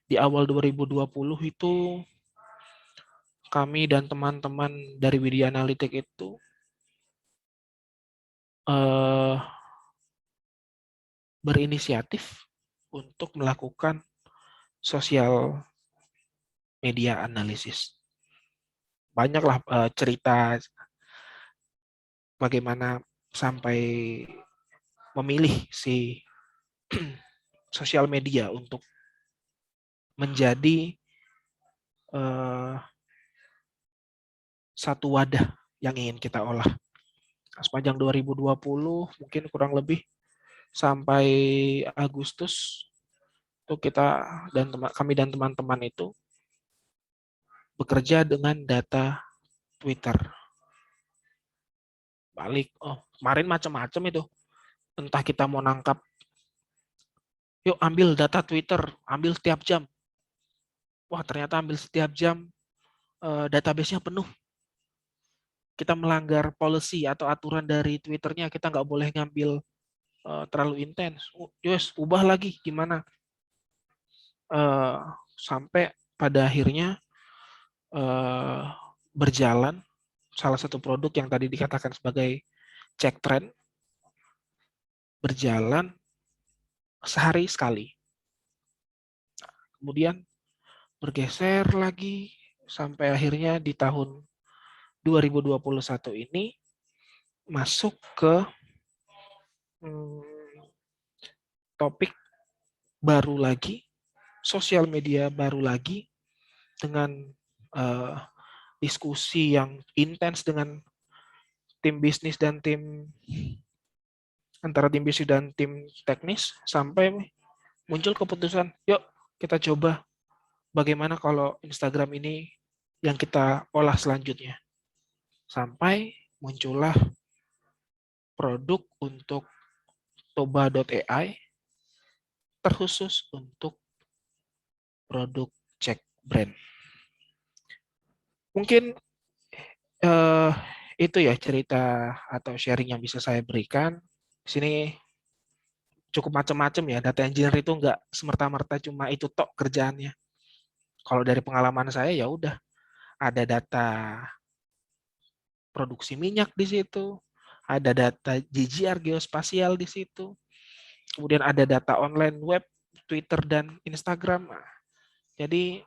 Di awal 2020 itu kami dan teman-teman dari Widya Analytic itu berinisiatif untuk melakukan sosial media analisis. Banyaklah cerita bagaimana sampai memilih si sosial media untuk menjadi satu wadah yang ingin kita olah. Sepanjang 2020 mungkin kurang lebih sampai Agustus itu kami dan teman-teman itu bekerja dengan data Twitter. Kemarin macam-macam itu. Entah kita mau nangkap, yuk ambil data Twitter, ambil setiap jam. Wah, ternyata ambil setiap jam database-nya penuh. Kita melanggar policy atau aturan dari Twitternya, kita nggak boleh ngambil terlalu intens. Yes, ubah lagi gimana? Sampai pada akhirnya berjalan salah satu produk yang tadi dikatakan sebagai check trend, berjalan sehari sekali. Kemudian bergeser lagi sampai akhirnya di tahun 2021 ini masuk ke topik baru lagi, sosial media baru lagi dengan eh, diskusi yang intens dengan tim bisnis dan antara tim bisnis dan tim teknis sampai muncul keputusan, yuk kita coba bagaimana kalau Instagram ini yang kita olah selanjutnya. Sampai muncullah produk untuk toba.ai terkhusus untuk produk cek brand. Mungkin eh, itu ya cerita atau sharing yang bisa saya berikan. Di sini cukup macam-macam ya. Data engineer itu nggak semerta-merta cuma itu tok kerjaannya. Kalau dari pengalaman saya ya udah ada data produksi minyak di situ, ada data GGR geospasial di situ, kemudian ada data online web, Twitter dan Instagram. Nah, jadi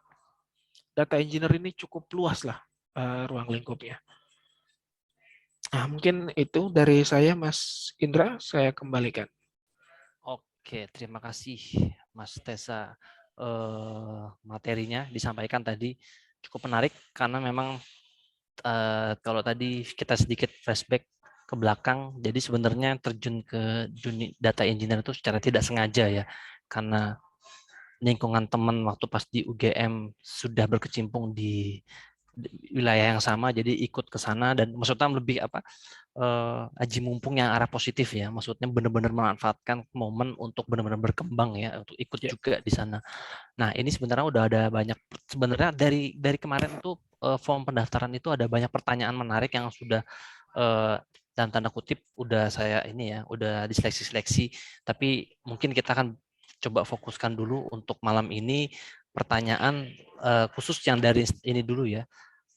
data engineer ini cukup luas lah ruang lingkupnya. Nah, mungkin itu dari saya, Mas Indra, saya kembalikan. Oke, terima kasih Mas Tessa. Materinya disampaikan tadi cukup menarik karena memang kalau tadi kita sedikit flashback ke belakang, jadi sebenarnya terjun ke dunia data engineer itu secara tidak sengaja ya, karena lingkungan teman waktu pas di UGM sudah berkecimpung di wilayah yang sama, jadi ikut ke sana dan maksudnya lebih apa aji mumpung yang arah positif ya, maksudnya benar-benar memanfaatkan momen untuk benar-benar berkembang ya, untuk ikut Ya. juga di sana. Nah ini sebenarnya udah ada banyak, sebenarnya dari kemarin tuh form pendaftaran itu ada banyak pertanyaan menarik yang sudah dan tanda kutip udah saya ini ya, udah diseleksi-seleksi, tapi mungkin kita akan coba fokuskan dulu untuk malam ini pertanyaan khusus yang dari ini dulu ya,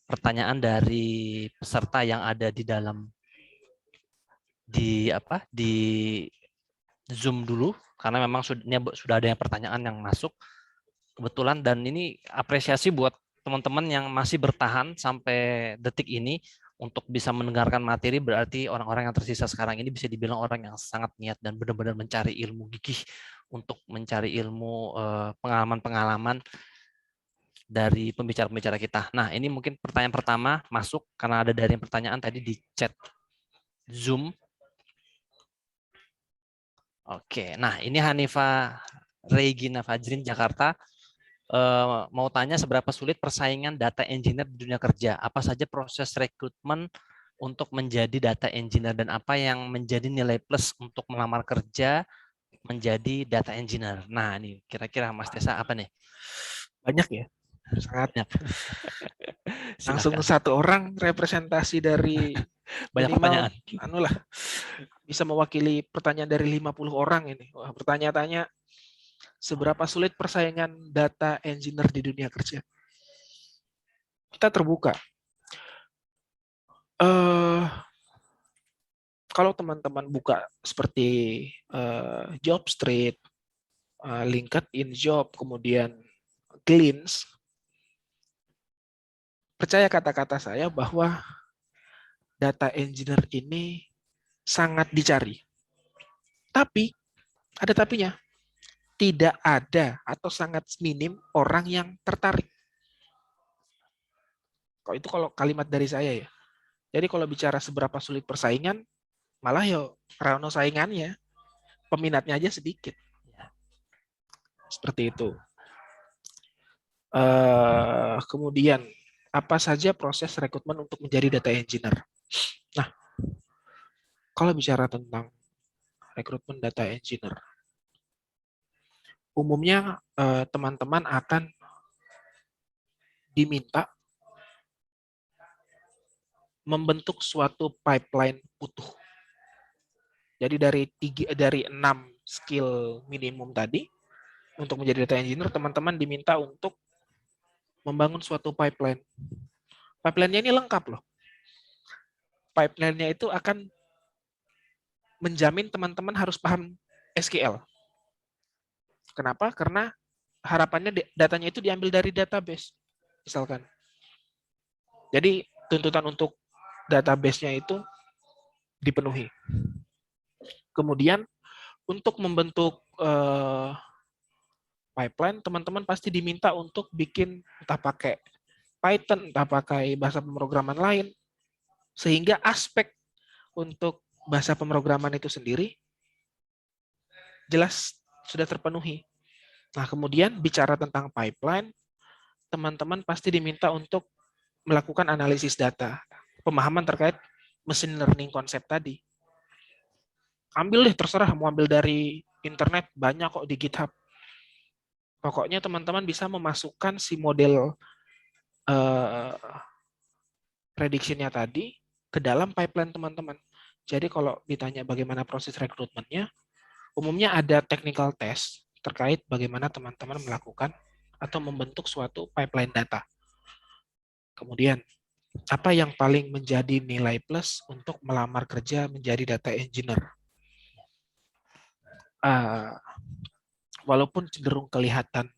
pertanyaan dari peserta yang ada di dalam di Zoom dulu karena memang sudah ada yang pertanyaan yang masuk kebetulan, dan ini apresiasi buat teman-teman yang masih bertahan sampai detik ini untuk bisa mendengarkan materi, berarti orang-orang yang tersisa sekarang ini bisa dibilang orang yang sangat niat dan benar-benar mencari ilmu gigih untuk mencari ilmu pengalaman-pengalaman dari pembicara-pembicara kita. Nah, ini mungkin pertanyaan pertama masuk karena ada dari pertanyaan tadi di chat Zoom. Oke, nah ini Hanifa Regina Fajrin Jakarta mau tanya seberapa sulit persaingan data engineer di dunia kerja? Apa saja proses rekrutmen untuk menjadi data engineer dan apa yang menjadi nilai plus untuk melamar kerja menjadi data engineer? Nah, ini kira-kira Mas Tessa apa nih? Banyak ya, sangat. Ya, Langsung silakan. satu orang representasi dari Banyak minimal pertanyaan. anulah bisa mewakili pertanyaan dari 50 orang ini. Wah, bertanya-tanya seberapa sulit persaingan data engineer di dunia kerja. Kita terbuka. Kalau teman-teman buka seperti Jobstreet, LinkedIn Job, kemudian Glints, percaya kata-kata saya bahwa data engineer ini sangat dicari. Tapi, ada tapinya, tidak ada atau sangat minim orang yang tertarik. Kalau kalimat dari saya ya. Jadi kalau bicara seberapa sulit persaingan, malah ya rano saingannya, peminatnya aja sedikit. Seperti itu. Kemudian, apa saja proses rekrutmen untuk menjadi data engineer? Nah, kalau bicara tentang rekrutmen data engineer, umumnya teman-teman akan diminta membentuk suatu pipeline utuh. Jadi dari 6 skill minimum tadi untuk menjadi data engineer, teman-teman diminta untuk membangun suatu pipeline. Pipeline-nya ini lengkap loh. Pipeline-nya itu akan menjamin teman-teman harus paham SQL. Kenapa? Karena harapannya datanya itu diambil dari database, misalkan. Jadi tuntutan untuk database-nya itu dipenuhi. Kemudian untuk membentuk pipeline, teman-teman pasti diminta untuk bikin entah pakai Python, entah pakai bahasa pemrograman lain, sehingga aspek untuk bahasa pemrograman itu sendiri jelas sudah terpenuhi. Nah, kemudian bicara tentang pipeline, teman-teman pasti diminta untuk melakukan analisis data, pemahaman terkait machine learning konsep tadi. Ambil deh, terserah mau ambil dari internet, banyak kok di GitHub. Pokoknya teman-teman bisa memasukkan si model prediction-nya tadi ke dalam pipeline teman-teman. Jadi kalau ditanya bagaimana proses rekrutmennya, umumnya ada technical test terkait bagaimana teman-teman melakukan atau membentuk suatu pipeline data. Kemudian, apa yang paling menjadi nilai plus untuk melamar kerja menjadi data engineer? Walaupun cenderung kelihatan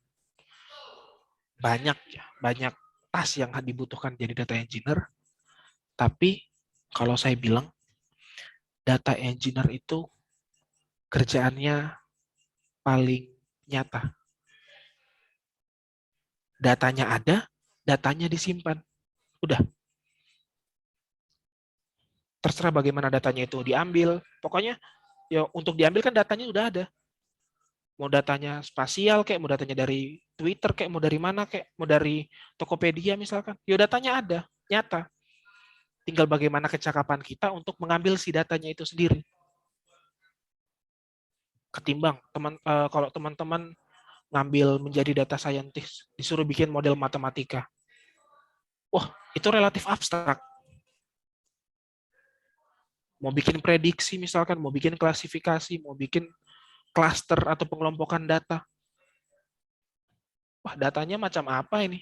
banyak tas yang dibutuhkan jadi data engineer, tapi kalau saya bilang data engineer itu kerjaannya paling nyata. Datanya ada, datanya disimpan. Udah. Terserah bagaimana datanya itu diambil. Pokoknya ya untuk diambil kan datanya udah ada. Mau datanya spasial kayak, mau datanya dari Twitter kayak, mau dari mana kayak, mau dari Tokopedia misalkan. Ya datanya ada, nyata. Tinggal bagaimana kecakapan kita untuk mengambil si datanya itu sendiri. Ketimbang kalau teman-teman ngambil menjadi data scientist, disuruh bikin model matematika. Wah, itu relatif abstrak. Mau bikin prediksi misalkan, mau bikin klasifikasi, mau bikin cluster atau pengelompokan data. Wah, datanya macam apa ini?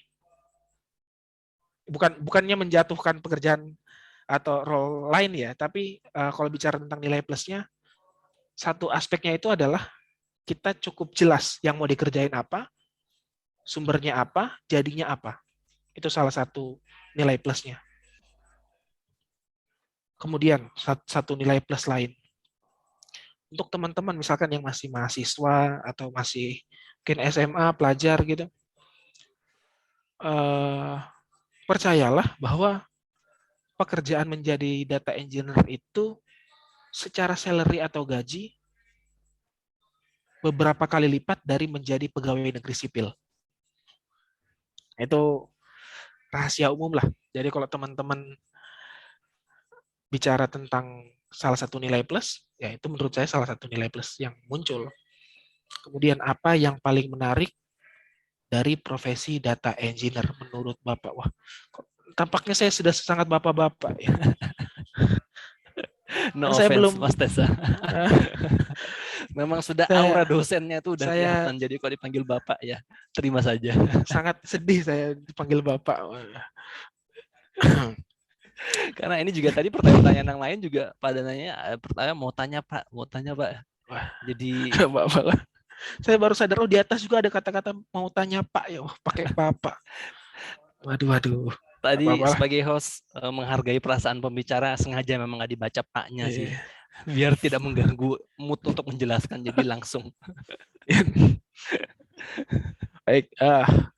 Bukannya menjatuhkan pekerjaan atau role lain ya, tapi kalau bicara tentang nilai plusnya, satu aspeknya itu adalah kita cukup jelas yang mau dikerjain apa, sumbernya apa, jadinya apa. Itu salah satu nilai plusnya. Kemudian satu nilai plus lain. Untuk teman-teman misalkan yang masih mahasiswa atau masih mungkin SMA, pelajar gitu, percayalah bahwa pekerjaan menjadi data engineer itu secara salary atau gaji beberapa kali lipat dari menjadi pegawai negeri sipil. Itu rahasia umum lah. Jadi kalau teman-teman bicara tentang salah satu nilai plus, ya itu menurut saya salah satu nilai plus yang muncul. Kemudian apa yang paling menarik dari profesi data engineer menurut Bapak? Wah, tampaknya saya sudah sangat bapak-bapak ya. No Saya offense, belum Mas Tessa. Memang sudah aura dosennya tuh udah saya kelihatan. Jadi kalau dipanggil Bapak ya terima saja. sangat sedih saya dipanggil Bapak. Karena ini juga tadi pertanyaan-pertanyaan yang lain juga pada nanya, pertanyaan mau tanya Pak. Wah, Jadi Bapak lah. Saya baru sadar, oh di atas juga ada kata-kata mau tanya Pak ya, pakai Bapak. Waduh. tadi Apa-apa lah. sebagai host menghargai perasaan pembicara, sengaja memang nggak dibaca Paknya sih. Iya. Biar tidak mengganggu mood untuk menjelaskan, jadi langsung. Baik,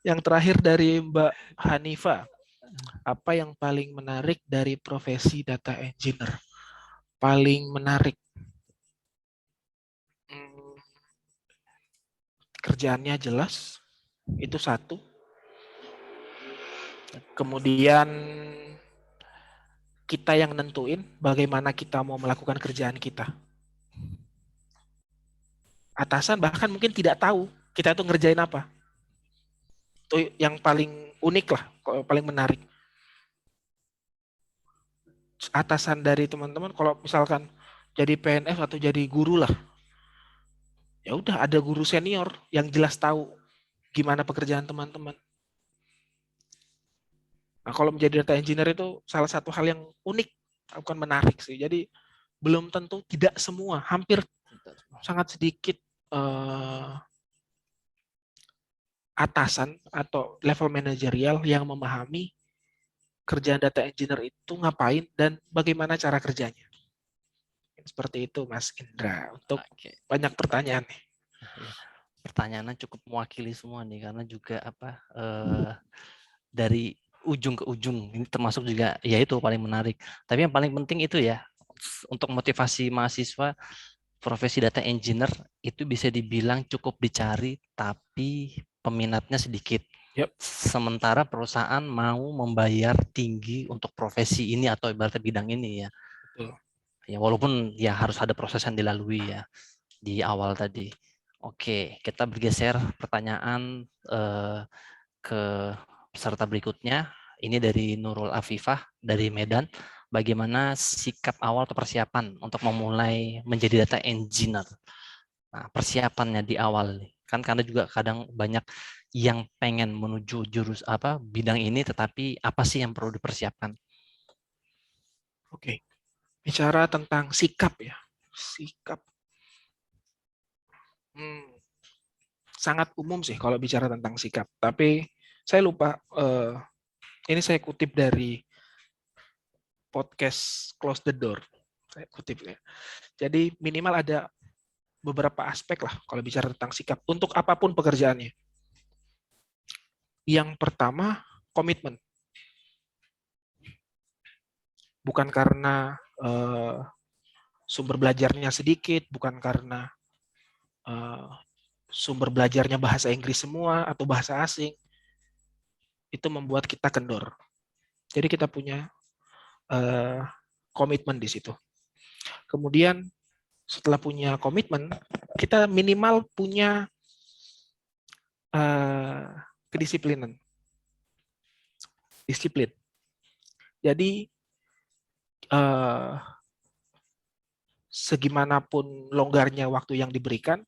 yang terakhir dari Mbak Hanifa, apa yang paling menarik dari profesi data engineer? Paling menarik, kerjaannya jelas, itu satu. Kemudian kita yang nentuin bagaimana kita mau melakukan kerjaan kita. Atasan bahkan mungkin tidak tahu kita itu ngerjain apa. Itu yang paling unik lah, paling menarik. Atasan dari teman-teman kalau misalkan jadi PNS atau jadi guru lah, ya udah ada guru senior yang jelas tahu gimana pekerjaan teman-teman. Nah, kalau menjadi data engineer itu salah satu hal yang unik, bukan menarik sih. Jadi belum tentu, tidak semua, hampir sangat sedikit atasan atau level manajerial yang memahami kerjaan data engineer itu ngapain dan bagaimana cara kerjanya. Seperti itu Mas Indra, untuk banyak pertanyaan nih. pertanyaannya cukup mewakili semua nih, karena juga dari ujung ke ujung ini termasuk juga ya itu paling menarik. Tapi yang paling penting itu ya, untuk motivasi mahasiswa profesi data engineer itu bisa dibilang cukup dicari, tapi peminatnya sedikit. Yep. Sementara perusahaan mau membayar tinggi untuk profesi ini atau ibaratnya bidang ini ya. Betul. Ya walaupun ya harus ada proses yang dilalui ya di awal tadi. Oke, kita bergeser pertanyaan ke peserta berikutnya. Ini dari Nurul Afifah dari Medan. Bagaimana sikap awal atau persiapan untuk memulai menjadi data engineer? Nah, persiapannya di awal kan, karena juga kadang banyak yang pengen menuju bidang ini, tetapi apa sih yang perlu dipersiapkan? Oke. Bicara tentang sikap ya. Sikap. Sangat umum sih kalau bicara tentang sikap. Tapi saya lupa, ini saya kutip dari podcast Close the Door. Saya kutip ya. Jadi minimal ada beberapa aspek lah kalau bicara tentang sikap untuk apapun pekerjaannya. Yang pertama, komitmen. Bukan karena sumber belajarnya sedikit, bukan karena sumber belajarnya bahasa Inggris semua atau bahasa asing, itu membuat kita kendor. Jadi kita punya komitmen di situ. Kemudian setelah punya komitmen, kita minimal punya kedisiplinan. Disiplin. Jadi segimanapun longgarnya waktu yang diberikan,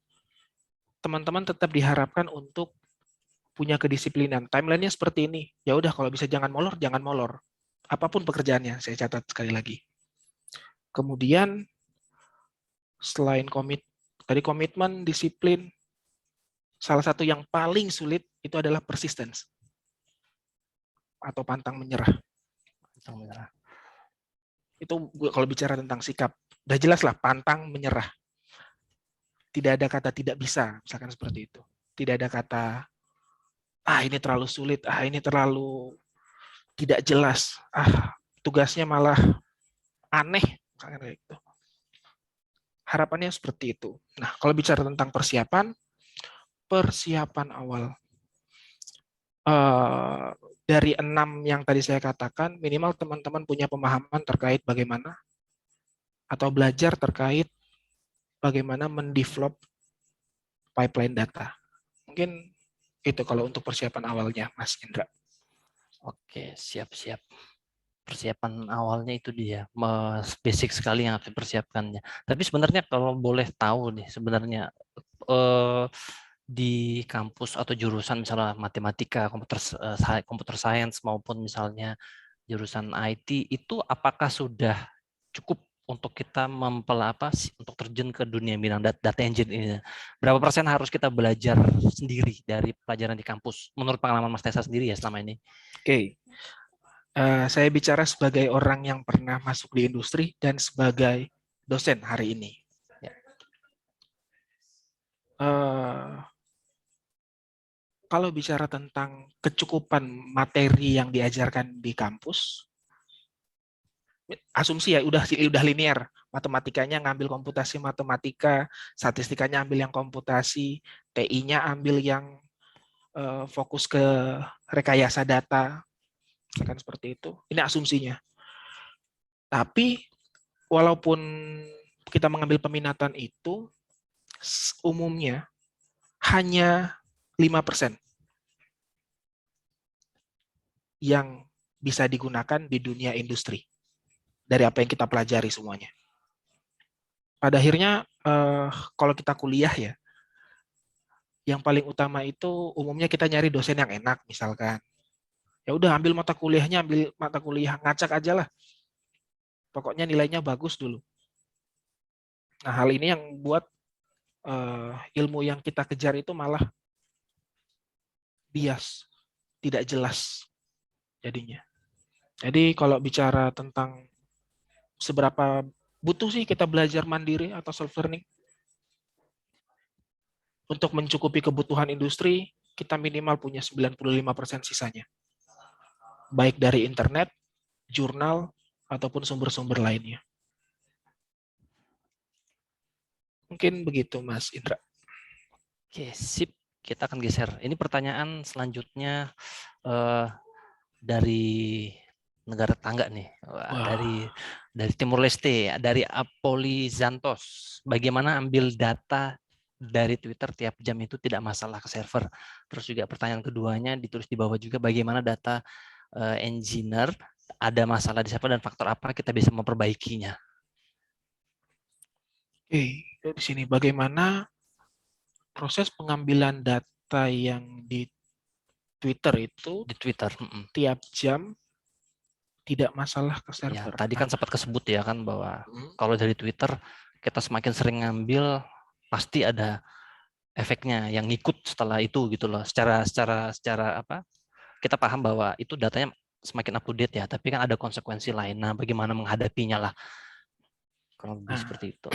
teman-teman tetap diharapkan untuk punya kedisiplinan. Timeline-nya seperti ini. Ya udah, kalau bisa jangan molor, jangan molor. Apapun pekerjaannya, saya catat sekali lagi. Kemudian selain komitmen, disiplin, salah satu yang paling sulit itu adalah persistence atau pantang menyerah. Itu kalau bicara tentang sikap, udah jelas lah, pantang menyerah. Tidak ada kata tidak bisa, misalkan seperti itu. Tidak ada kata, ini terlalu sulit, ini terlalu tidak jelas, tugasnya malah aneh, misalkan kayak gitu. Harapannya seperti itu. Nah, kalau bicara tentang persiapan awal, dari 6 yang tadi saya katakan, minimal teman-teman punya pemahaman terkait bagaimana atau belajar terkait bagaimana mendevelop pipeline data. Mungkin itu kalau untuk persiapan awalnya, Mas Indra. Oke, siap-siap. Persiapan awalnya itu dia, basic sekali yang harus dipersiapkannya. Tapi sebenarnya kalau boleh tahu nih, sebenarnya di kampus atau jurusan misalnya matematika, computer science maupun misalnya jurusan IT itu apakah sudah cukup untuk kita untuk terjun ke dunia bidang data engine ini? Berapa persen harus kita belajar sendiri dari pelajaran di kampus menurut pengalaman Mas Tessa sendiri ya selama ini? Oke. Saya bicara sebagai orang yang pernah masuk di industri dan sebagai dosen hari ini. Ya. Kalau bicara tentang kecukupan materi yang diajarkan di kampus, asumsi ya udah linear, matematikanya ngambil komputasi matematika, statistikanya ambil yang komputasi, TI-nya ambil yang fokus ke rekayasa data, misalkan seperti itu. Ini asumsinya. Tapi walaupun kita mengambil peminatan itu, umumnya hanya 5% yang bisa digunakan di dunia industri dari apa yang kita pelajari semuanya. Pada akhirnya, kalau kita kuliah ya, yang paling utama itu umumnya kita nyari dosen yang enak, misalkan. Ya udah, ambil mata kuliahnya, ambil mata kuliah ngacak aja lah. Pokoknya nilainya bagus dulu. Nah, hal ini yang buat ilmu yang kita kejar itu malah bias, tidak jelas jadinya. Jadi kalau bicara tentang seberapa butuh sih kita belajar mandiri atau self learning, untuk mencukupi kebutuhan industri, kita minimal punya 95% sisanya. Baik dari internet, jurnal, ataupun sumber-sumber lainnya. Mungkin begitu, Mas Indra. Oke, sip. Kita akan geser. Ini pertanyaan selanjutnya dari negara tetangga nih. Wah, dari Timur Leste, dari Apoli Zantos. Bagaimana ambil data dari Twitter tiap jam itu tidak masalah ke server. Terus juga pertanyaan keduanya ditulis di bawah juga, bagaimana data engineer ada masalah di server dan faktor apa kita bisa memperbaikinya. Oke, di sini bagaimana proses pengambilan data yang di Twitter itu Di Twitter. tiap jam tidak masalah ke Ya, server. tadi kan sempat kesebut ya kan bahwa Hmm. kalau dari Twitter kita semakin sering ngambil pasti ada efeknya yang ngikut setelah itu gitu loh. Secara apa? Kita paham bahwa itu datanya semakin up to date ya, tapi kan ada konsekuensi lain. Nah, bagaimana menghadapinya lah. Kalau lebih seperti itu.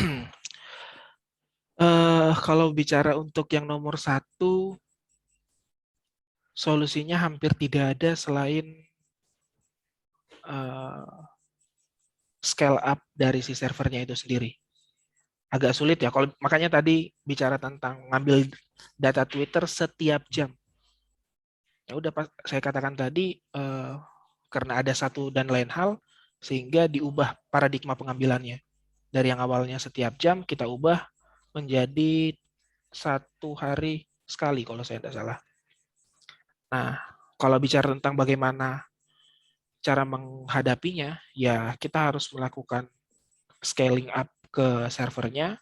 Kalau bicara untuk yang nomor 1, solusinya hampir tidak ada selain scale up dari si servernya itu sendiri. Agak sulit ya, kalau makanya tadi bicara tentang ngambil data Twitter setiap jam. Ya udah, saya katakan tadi karena ada satu dan lain hal sehingga diubah paradigma pengambilannya. Dari yang awalnya setiap jam kita ubah menjadi 1 hari sekali kalau saya tidak salah. Nah, kalau bicara tentang bagaimana cara menghadapinya, ya kita harus melakukan scaling up ke servernya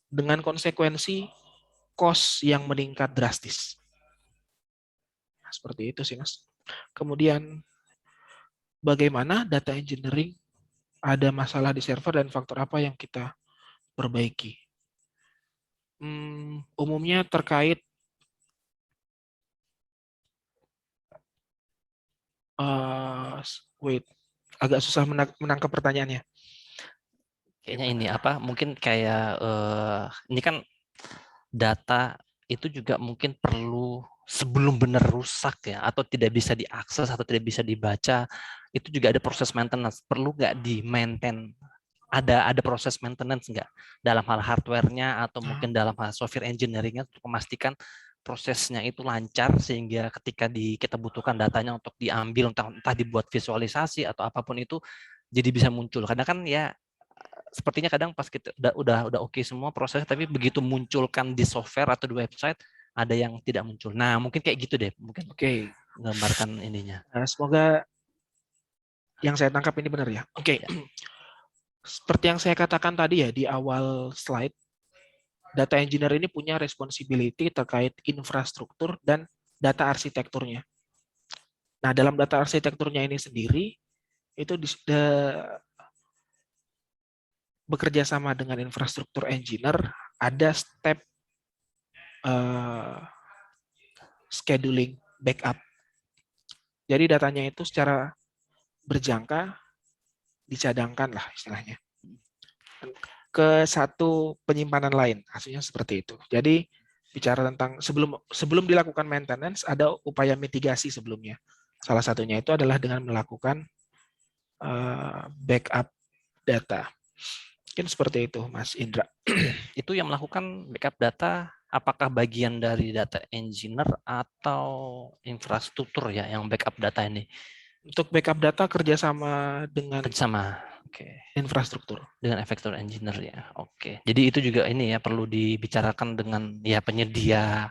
dengan konsekuensi cost yang meningkat drastis. Nah, seperti itu sih, Mas. Kemudian, bagaimana data engineering ada masalah di server dan faktor apa yang kita perbaiki. Umumnya terkait agak susah menangkap pertanyaannya. Kayaknya ini apa? Mungkin kayak ini kan data itu juga mungkin perlu sebelum benar rusak ya, atau tidak bisa diakses atau tidak bisa dibaca, itu juga ada proses maintenance. Perlu nggak di maintain? Ada proses maintenance nggak dalam hal hardware-nya atau mungkin dalam hal software engineering-nya untuk memastikan prosesnya itu lancar sehingga ketika kita butuhkan datanya untuk diambil entah dibuat visualisasi atau apapun itu jadi bisa muncul. Karena kan ya sepertinya kadang pas kita udah oke semua prosesnya, tapi begitu munculkan di software atau di website ada yang tidak muncul. Nah, mungkin kayak gitu deh, mungkin gambarkan ininya. Semoga yang saya tangkap ini benar ya. Oke. Seperti yang saya katakan tadi ya di awal slide, data engineer ini punya responsibility terkait infrastruktur dan data arsitekturnya. Nah, dalam data arsitekturnya ini sendiri itu bekerja sama dengan infrastruktur engineer, ada step scheduling backup. Jadi datanya itu secara berjangka dicadangkan lah istilahnya ke satu penyimpanan lain, hasilnya seperti itu. Jadi bicara tentang sebelum dilakukan maintenance ada upaya mitigasi sebelumnya. Salah satunya itu adalah dengan melakukan backup data. Mungkin seperti itu, Mas Indra. Itu yang melakukan backup data, apakah bagian dari data engineer atau infrastruktur ya yang backup data ini? Untuk backup data kerjasama dengan infrastruktur. Dengan infrastruktur engineer ya. Oke. Jadi itu juga ini ya perlu dibicarakan dengan ya penyedia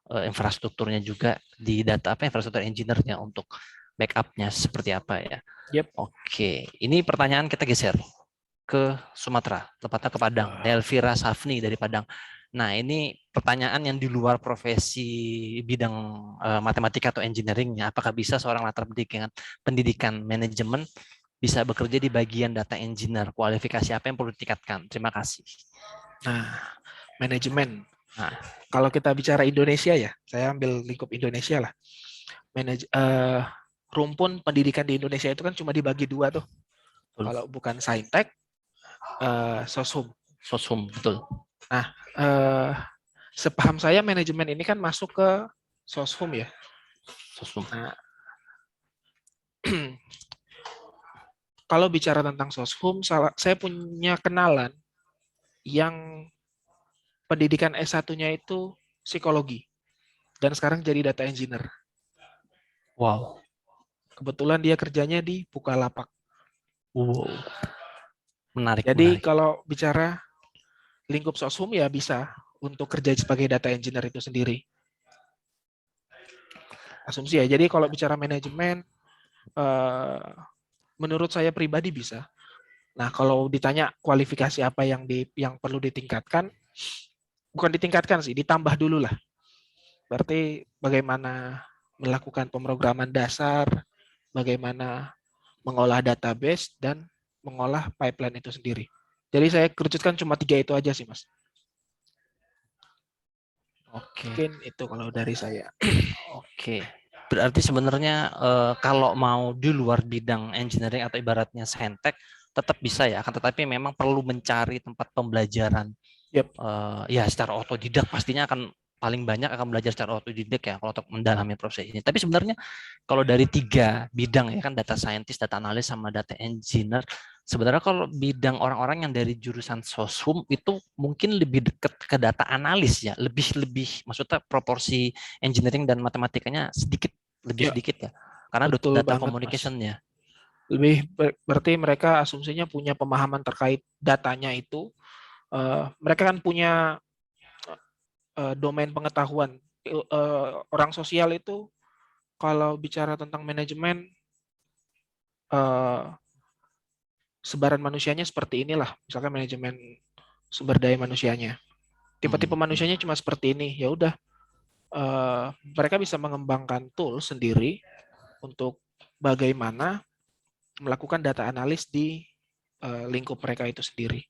infrastrukturnya juga di data infrastruktur engineer-nya untuk backup-nya seperti apa ya. Yep. Oke. Ini pertanyaan kita geser ke Sumatera, tepatnya ke Padang. Delvira Safni dari Padang. Nah, ini pertanyaan yang di luar profesi bidang matematika atau engineering-nya. Apakah bisa seorang latar pendidikan manajemen bisa bekerja di bagian data engineer? Kualifikasi apa yang perlu ditingkatkan? Terima kasih. Nah, manajemen. Nah, kalau kita bicara Indonesia ya, saya ambil lingkup Indonesia lah. Rumpun pendidikan di Indonesia itu kan cuma dibagi 2 tuh. Kalau bukan Saintek, Soshum. Soshum, betul. Nah, sepaham saya manajemen ini kan masuk ke Soshum ya. Sosum. Nah, kalau bicara tentang Soshum, saya punya kenalan yang pendidikan S1-nya itu psikologi dan sekarang jadi data engineer. Wow. Kebetulan dia kerjanya di Bukalapak. Wow. Menarik, Jadi menarik. kalau bicara lingkup Soshum ya bisa untuk kerja sebagai data engineer itu sendiri. Asumsi ya. Jadi kalau bicara manajemen, menurut saya pribadi bisa. Nah, kalau ditanya kualifikasi apa yang perlu ditingkatkan, bukan ditingkatkan sih, ditambah dulu lah. Berarti bagaimana melakukan pemrograman dasar, bagaimana mengolah database, dan mengolah pipeline itu sendiri. Jadi saya kerucutkan cuma 3 itu aja sih, Mas. Oke. Mungkin itu kalau dari saya. Oke. Berarti sebenarnya kalau mau di luar bidang engineering atau ibaratnya saintek tetap bisa ya, akan tetapi memang perlu mencari tempat pembelajaran Yep. ya secara otodidak pastinya akan paling banyak akan belajar secara otodidak ya kalau untuk mendalami proses ini. Tapi sebenarnya kalau dari 3 bidang ya kan data scientist, data analis sama data engineer, sebenarnya kalau bidang orang-orang yang dari jurusan Soshum itu mungkin lebih dekat ke data analis ya, lebih maksudnya proporsi engineering dan matematikanya lebih Ya, sedikit ya. Karena betul data banget, Mas. communication-nya. Berarti mereka asumsinya punya pemahaman terkait datanya itu. Mereka kan punya domain pengetahuan. Orang sosial itu kalau bicara tentang manajemen, sebaran manusianya seperti inilah. Misalkan manajemen sumber daya manusianya. Tipe-tipe manusianya cuma seperti ini. Ya udah, mereka bisa mengembangkan tool sendiri untuk bagaimana melakukan data analis di lingkup mereka itu sendiri.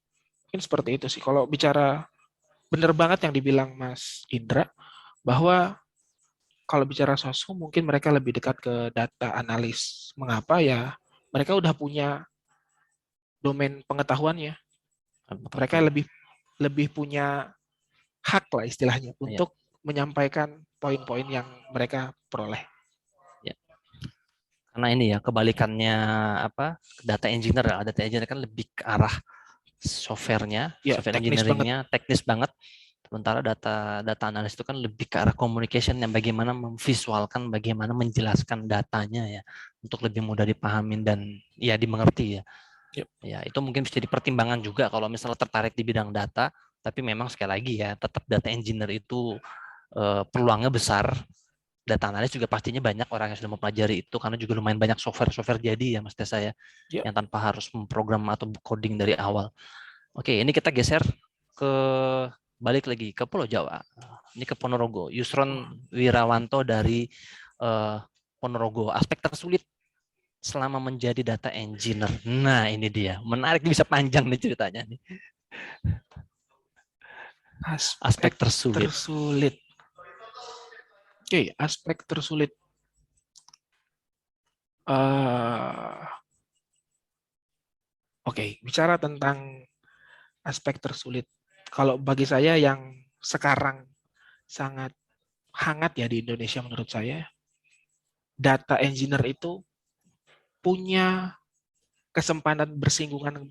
Mungkin seperti itu sih. Kalau bicara benar banget yang dibilang Mas Indra, bahwa kalau bicara Soshum mungkin mereka lebih dekat ke data analis. Mengapa ya? Mereka udah punya domain pengetahuannya. Mereka Betul. lebih lebih punya hak lah istilahnya Ya. untuk menyampaikan poin-poin yang mereka peroleh. Ya. Karena ini ya kebalikannya apa data engineer ya. Data engineer kan lebih ke arah softwarenya, Ya, software teknis banget. engineeringnya teknis banget. Sementara data analis itu kan lebih ke arah communication yang bagaimana memvisualkan, bagaimana menjelaskan datanya ya untuk lebih mudah dipahamin dan ya dimengerti ya. Yep. Ya itu mungkin bisa dipertimbangkan juga kalau misalnya tertarik di bidang data. Tapi memang sekali lagi ya tetap data engineer itu peluangnya besar. Data analis juga pastinya banyak orang yang sudah mempelajari itu karena juga lumayan banyak software jadi ya Mas Tessa ya Yep. yang tanpa harus memprogram atau coding dari awal. Oke, ini kita geser ke balik lagi ke Pulau Jawa. Ini ke Ponorogo. Yusron Wirawanto dari Ponorogo. Aspek tersulit selama menjadi data engineer. Nah, ini dia. Menarik, bisa panjang nih ceritanya nih. Aspek Aspek tersulit. tersulit. Oke, aspek tersulit. Oke, bicara tentang aspek tersulit. Kalau bagi saya yang sekarang sangat hangat ya di Indonesia menurut saya, data engineer itu punya kesempatan bersinggungan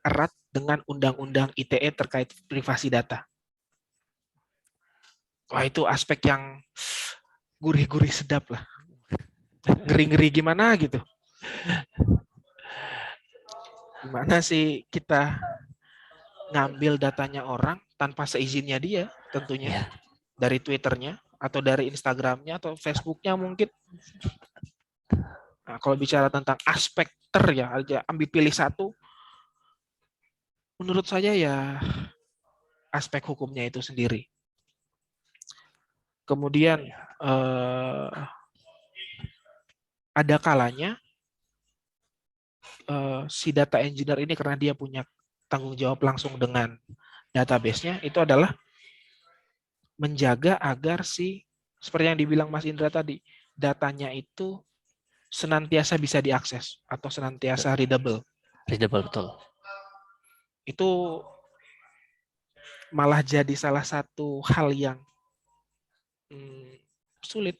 erat dengan undang-undang ITE terkait privasi data. Wah, itu aspek yang gurih-gurih sedap lah. Ngeri-ngeri gimana gitu. Gimana sih kita ngambil datanya orang tanpa seizinnya dia tentunya. Ya. Dari Twitternya atau dari Instagramnya atau Facebooknya mungkin. Nah, kalau bicara tentang aspek ya aja ambil pilih satu, menurut saya ya aspek hukumnya itu sendiri. Kemudian ada kalanya si data engineer ini karena dia punya tanggung jawab langsung dengan database-nya itu adalah menjaga agar seperti yang dibilang Mas Indra tadi, datanya itu senantiasa bisa diakses atau senantiasa readable. Readable, betul. Itu malah jadi salah satu hal yang sulit.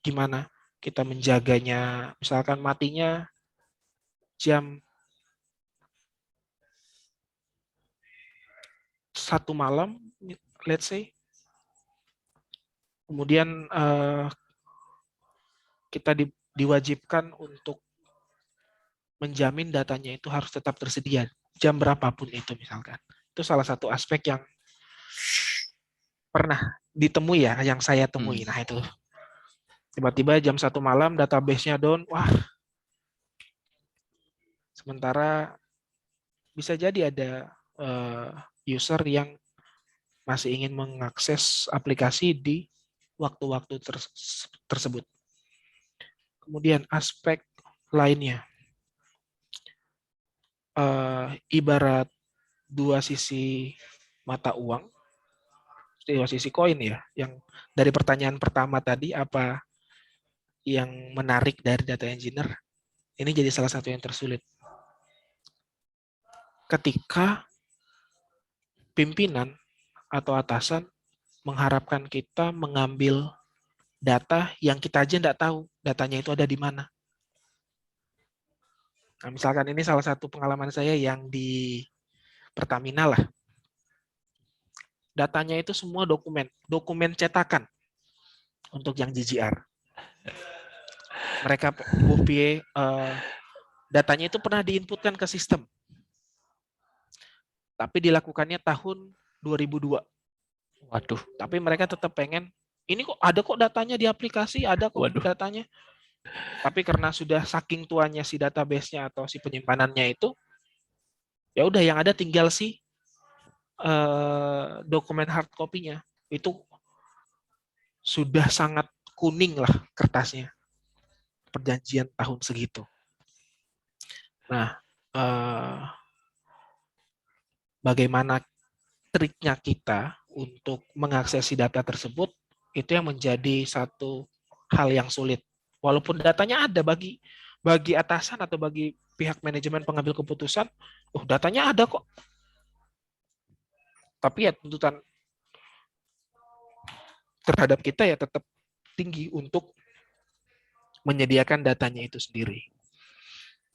Gimana kita menjaganya, misalkan matinya jam 1 malam, let's say, kemudian kita diwajibkan untuk menjamin datanya itu harus tetap tersedia jam berapapun itu misalkan. Itu salah satu aspek yang pernah ditemui ya, yang saya temui. Nah itu tiba-tiba jam 1 malam database-nya down, wah. Sementara bisa jadi ada user yang masih ingin mengakses aplikasi di waktu-waktu tersebut. Kemudian aspek lainnya, ibarat dua sisi mata uang, dua sisi koin ya. Yang dari pertanyaan pertama tadi, apa yang menarik dari data engineer, ini jadi salah satu yang tersulit. Ketika pimpinan atau atasan mengharapkan kita mengambil data yang kita aja nggak tahu datanya itu ada di mana. Nah, misalkan ini salah satu pengalaman saya yang di Pertamina lah. Datanya itu semua dokumen cetakan untuk yang GGR. Mereka datanya itu pernah diinputkan ke sistem. Tapi dilakukannya tahun 2002. Waduh. Tapi mereka tetap pengen, ini kok ada kok datanya di aplikasi, ada kok datanya. Tapi karena sudah saking tuanya si database-nya atau si penyimpanannya itu, ya udah yang ada tinggal si dokumen hard copy-nya. Itu sudah sangat kuning lah kertasnya. Perjanjian tahun segitu. Nah, bagaimana triknya kita untuk mengaksesi data tersebut, itu yang menjadi satu hal yang sulit. Walaupun datanya ada bagi atasan atau bagi pihak manajemen pengambil keputusan, datanya ada kok. Tapi ya tuntutan terhadap kita ya tetap tinggi untuk menyediakan datanya itu sendiri.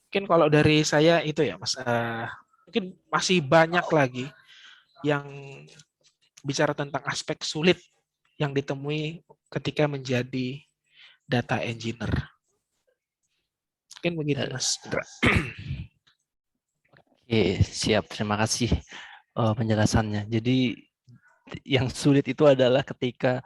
Mungkin kalau dari saya itu ya Mas, mungkin masih banyak lagi yang bicara tentang aspek sulit yang ditemui ketika menjadi data engineer. Mungkin begitu Mas Indra. Oke, siap. Terima kasih penjelasannya. Jadi yang sulit itu adalah ketika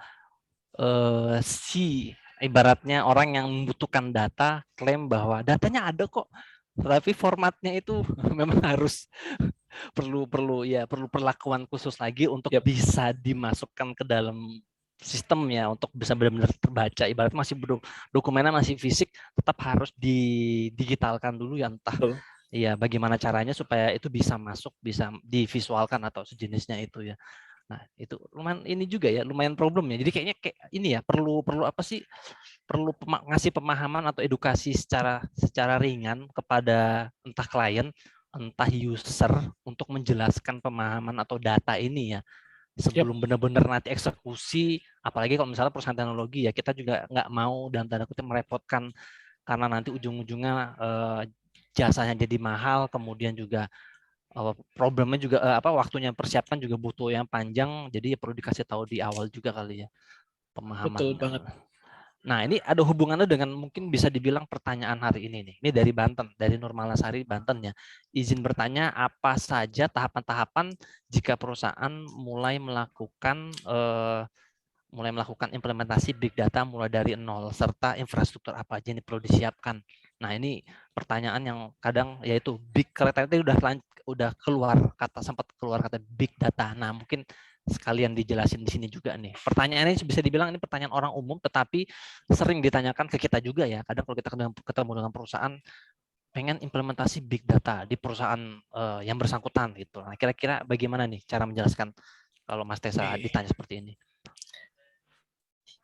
si ibaratnya orang yang membutuhkan data klaim bahwa datanya ada kok, tapi formatnya itu memang harus perlu perlakuan khusus lagi untuk bisa dimasukkan ke dalam sistem ya, untuk bisa benar-benar terbaca. Ibarat masih dokumennya masih fisik, tetap harus didigitalkan dulu ya, entah ya bagaimana caranya supaya itu bisa masuk, bisa divisualkan atau sejenisnya itu ya. Nah, itu lumayan ini juga ya, lumayan problemnya. Jadi kayaknya kayak ini ya, perlu apa sih? Perlu ngasih pemahaman atau edukasi secara ringan kepada entah klien, entah user, untuk menjelaskan pemahaman atau data ini ya. Sebelum benar-benar nanti eksekusi, apalagi kalau misalnya perusahaan teknologi ya, kita juga nggak mau dan tanda kutip merepotkan, karena nanti ujung-ujungnya jasanya jadi mahal, kemudian juga problemnya juga waktunya persiapan juga butuh yang panjang, jadi perlu dikasih tahu di awal juga kali ya pemahaman. Betul banget. Nah, ini ada hubungannya dengan mungkin bisa dibilang pertanyaan hari ini nih. Ini dari Banten, dari Nurmalasari Banten ya. Izin bertanya, apa saja tahapan-tahapan jika perusahaan mulai melakukan implementasi big data mulai dari nol, serta infrastruktur apa aja yang perlu disiapkan. Nah, ini pertanyaan yang kadang yaitu big, kereta itu udah sempat keluar kata big data. Nah, mungkin sekalian dijelasin di sini juga nih. Pertanyaan ini bisa dibilang ini pertanyaan orang umum, tetapi sering ditanyakan ke kita juga ya. Kadang kalau kita ketemu dengan perusahaan pengen implementasi big data di perusahaan yang bersangkutan gitu. Nah, kira-kira bagaimana nih cara menjelaskan kalau Mas Tessa ditanya seperti ini?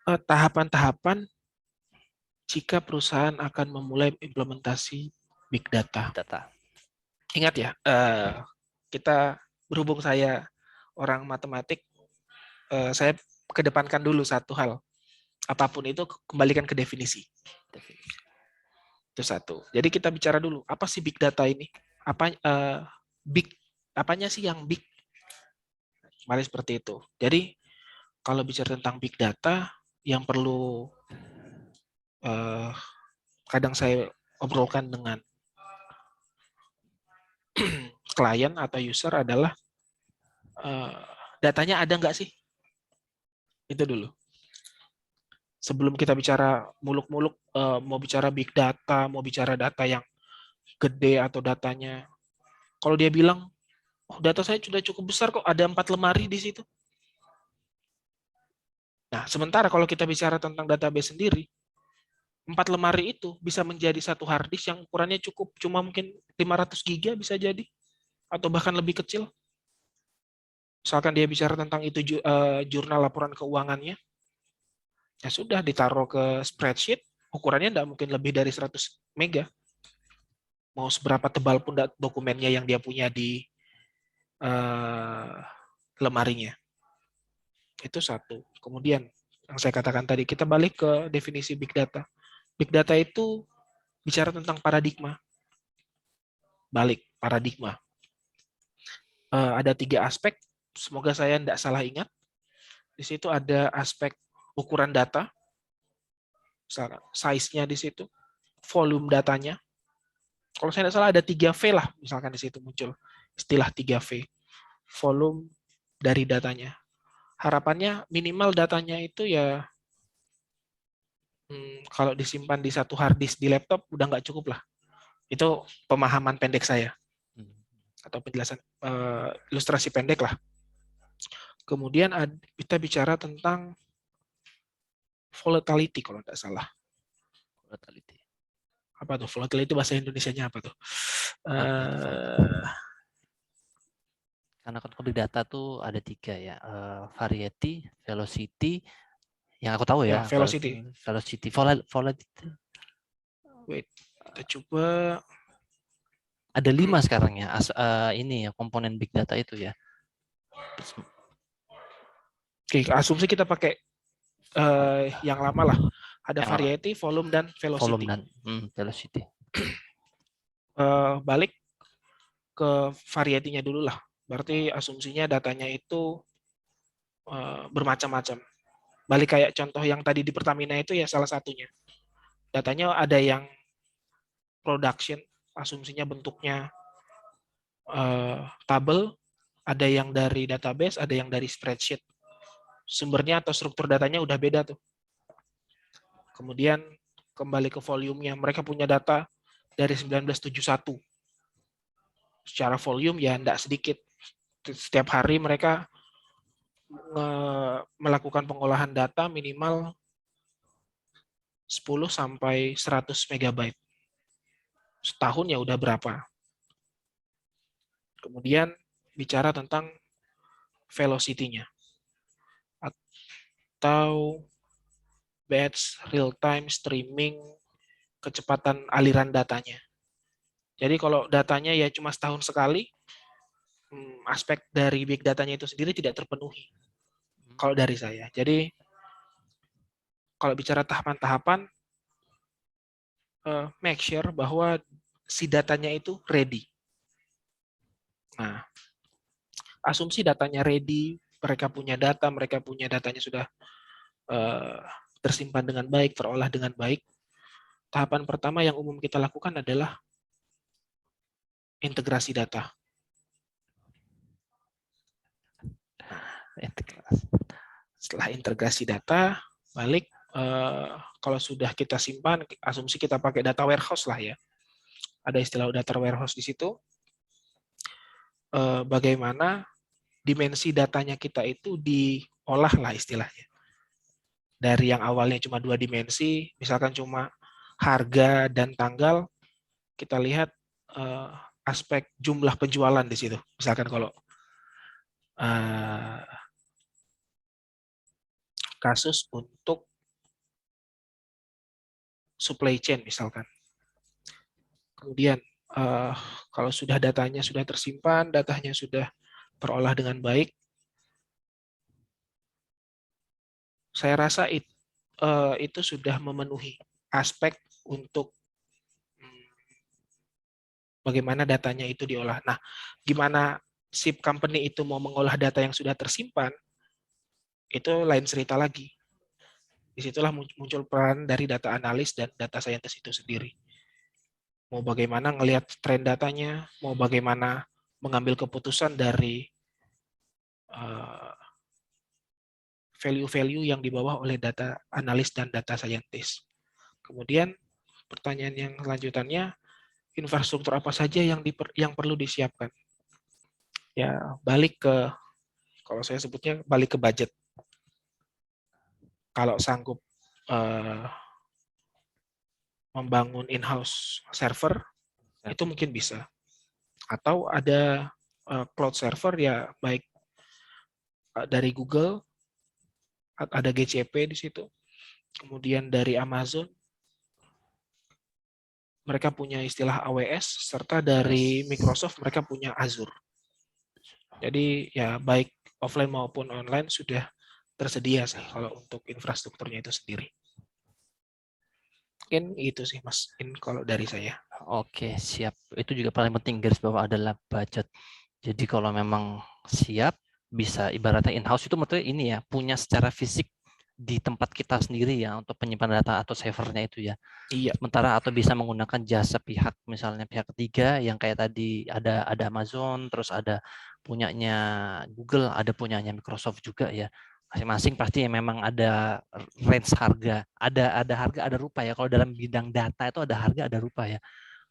Tahapan-tahapan jika perusahaan akan memulai implementasi big data. Ingat ya, kita berhubung saya orang matematik, saya kedepankan dulu satu hal. Apapun itu kembalikan ke definisi. Itu satu. Jadi kita bicara dulu, apa sih big data ini? Big apanya sih yang big? Kembali seperti itu. Jadi kalau bicara tentang big data, yang perlu kadang saya obrolkan dengan klien atau user adalah datanya ada nggak sih? Itu dulu. Sebelum kita bicara muluk-muluk, mau bicara big data, mau bicara data yang gede atau datanya, kalau dia bilang, oh, data saya sudah cukup besar kok, ada 4 lemari di situ. Nah, sementara kalau kita bicara tentang database sendiri, 4 lemari itu bisa menjadi satu hard disk yang ukurannya cukup, cuma mungkin 500 giga bisa jadi, atau bahkan lebih kecil. Misalkan dia bicara tentang itu jurnal laporan keuangannya, ya sudah ditaruh ke spreadsheet, ukurannya tidak mungkin lebih dari 100 mega. Mau seberapa tebal pun dokumennya yang dia punya di lemarinya. Itu satu. Kemudian yang saya katakan tadi, kita balik ke definisi big data. Big data itu bicara tentang paradigma. Balik, paradigma. Ada 3 aspek, semoga saya tidak salah ingat. Di situ ada aspek ukuran data, size-nya di situ, volume datanya. Kalau saya tidak salah ada 3V lah, misalkan di situ muncul istilah 3V. Volume dari datanya. Harapannya minimal datanya itu ya kalau disimpan di satu hard disk di laptop udah nggak cukup lah. Itu pemahaman pendek saya atau penjelasan ilustrasi pendek lah. Kemudian kita bicara tentang volatility kalau tidak salah. Volatility. Apa tuh volatility, bahasa Indonesianya apa tuh? Karena kan big data tuh ada 3 ya, variety, velocity, yang aku tahu ya, velocity. volatility. Wait, kita coba. Ada 5 sekarang ya, ini ya komponen big data itu ya. Oke, asumsi kita pakai yang lama lah. Ada yang variety, volume, dan velocity. Volume dan velocity. Balik ke variety-nya dulu lah. Berarti asumsinya datanya itu bermacam-macam. Balik kayak contoh yang tadi di Pertamina itu ya salah satunya. Datanya ada yang production, asumsinya bentuknya tabel, ada yang dari database, ada yang dari spreadsheet. Sumbernya atau struktur datanya udah beda tuh. Kemudian kembali ke volumenya, mereka punya data dari 1971. Secara volume ya enggak sedikit. Setiap hari mereka melakukan pengolahan data minimal 10 sampai 100 megabyte. Setahun ya udah berapa. Kemudian bicara tentang velocity-nya atau batch real time streaming, kecepatan aliran datanya. Jadi kalau datanya ya cuma setahun sekali, aspek dari big datanya itu sendiri tidak terpenuhi. Kalau dari saya. Jadi kalau bicara tahapan-tahapan, make sure bahwa si datanya itu ready. Nah, asumsi datanya ready, mereka punya datanya sudah tersimpan dengan baik, terolah dengan baik. Tahapan pertama yang umum kita lakukan adalah integrasi data. Setelah integrasi data, balik kalau sudah kita simpan, asumsi kita pakai data warehouse lah ya. Ada istilah data warehouse di situ. Bagaimana dimensi datanya kita itu diolah lah istilahnya. Dari yang awalnya cuma 2 dimensi, misalkan cuma harga dan tanggal, kita lihat aspek jumlah penjualan di situ. Misalkan kalau kasus untuk supply chain misalkan. Kemudian kalau sudah datanya sudah tersimpan, datanya sudah terolah dengan baik, saya rasa itu sudah memenuhi aspek untuk bagaimana datanya itu diolah. Nah, gimana si company itu mau mengolah data yang sudah tersimpan, itu lain cerita lagi. Disitulah muncul peran dari data analis dan data scientist itu sendiri. Mau bagaimana ngelihat tren datanya, mau bagaimana mengambil keputusan dari value-value yang dibawa oleh data analis dan data scientist. Kemudian pertanyaan yang lanjutannya, infrastruktur apa saja yang perlu disiapkan? Ya, balik ke, kalau saya sebutnya balik ke budget. Kalau sanggup membangun in-house server, itu mungkin bisa. Atau ada cloud server ya, baik dari Google, ada GCP di situ. Kemudian dari Amazon, mereka punya istilah AWS, serta dari Microsoft mereka punya Azure. Jadi ya baik offline maupun online sudah tersedia sih kalau untuk infrastrukturnya itu sendiri. Mungkin itu sih Mas, kalau dari saya. Oke, siap. Itu juga paling penting garis bawah adalah budget. Jadi kalau memang siap, bisa ibaratnya in-house itu maksudnya ini ya, punya secara fisik di tempat kita sendiri ya untuk penyimpan data atau servernya itu ya. Iya. Sementara atau bisa menggunakan jasa pihak misalnya pihak ketiga yang kayak tadi ada Amazon, terus ada punyanya Google, ada punyanya Microsoft juga ya. Masing-masing pasti memang ada range harga, ada harga ada rupa ya. Kalau dalam bidang data itu ada harga ada rupa ya.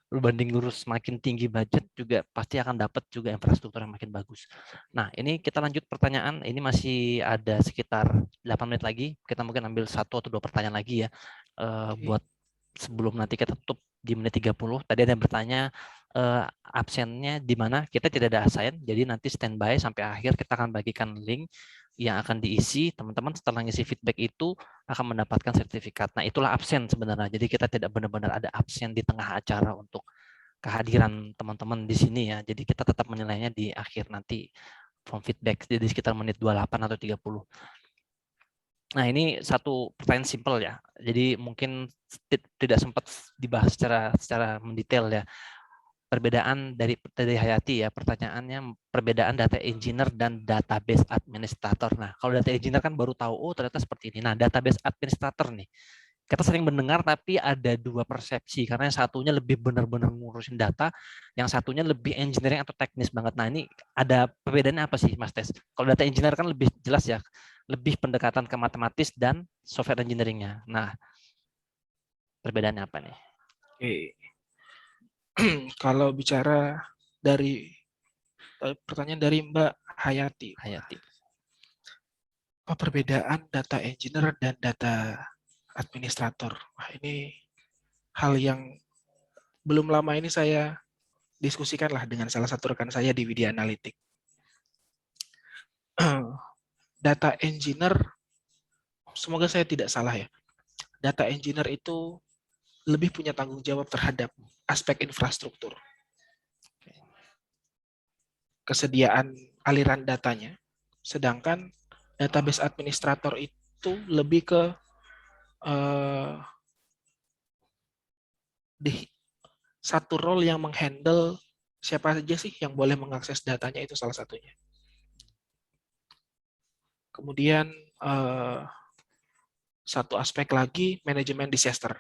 Berbanding lurus makin tinggi budget juga pasti akan dapat juga infrastruktur yang makin bagus. Nah, ini kita lanjut pertanyaan. Ini masih ada sekitar 8 menit lagi. Kita mungkin ambil 1 atau 2 pertanyaan lagi ya. Buat sebelum nanti kita tutup di menit 30. Tadi ada yang bertanya absennya di mana? Kita tidak ada assign. Jadi nanti standby sampai akhir kita akan bagikan link yang akan diisi. Teman-teman setelah ngisi feedback itu akan mendapatkan sertifikat. Nah, itulah absen sebenarnya. Jadi kita tidak benar-benar ada absen di tengah acara untuk kehadiran teman-teman di sini ya. Jadi kita tetap menilainya di akhir nanti form feedback jadi sekitar menit 28 atau 30. Nah, ini satu pertanyaan simpel ya. Jadi mungkin tidak sempat dibahas secara mendetail ya. Perbedaan dari Hayati ya, pertanyaannya perbedaan data engineer dan database administrator. Nah, kalau data engineer kan baru tahu, oh ternyata seperti ini. Nah, database administrator nih, kita sering mendengar tapi ada dua persepsi, karena yang satunya lebih benar-benar ngurusin data, yang satunya lebih engineering atau teknis banget. Nah, ini ada perbedaannya apa sih, Mas Tes? Kalau data engineer kan lebih jelas ya, lebih pendekatan ke matematis dan software engineering-nya. Nah, perbedaannya apa nih? Oke. Kalau bicara dari pertanyaan dari Mbak Hayati. Apa perbedaan data engineer dan data administrator? Wah, ini hal yang belum lama ini saya diskusikan lah dengan salah satu rekan saya di Widya Analitik. Data engineer, semoga saya tidak salah ya, data engineer itu lebih punya tanggung jawab terhadap aspek infrastruktur, kesediaan aliran datanya, sedangkan database administrator itu lebih ke di satu role yang menghandle siapa saja sih yang boleh mengakses datanya, itu salah satunya. Kemudian satu aspek lagi, manajemen disaster.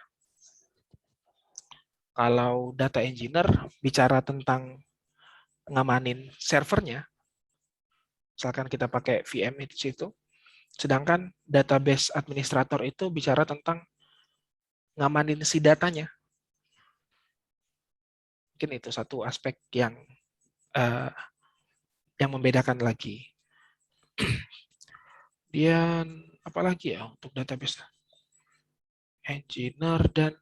Kalau data engineer bicara tentang ngamanin servernya, misalkan kita pakai VM itu situ, sedangkan database administrator itu bicara tentang ngamanin si datanya. Mungkin itu satu aspek yang membedakan lagi. Kemudian apa lagi ya untuk database engineer dan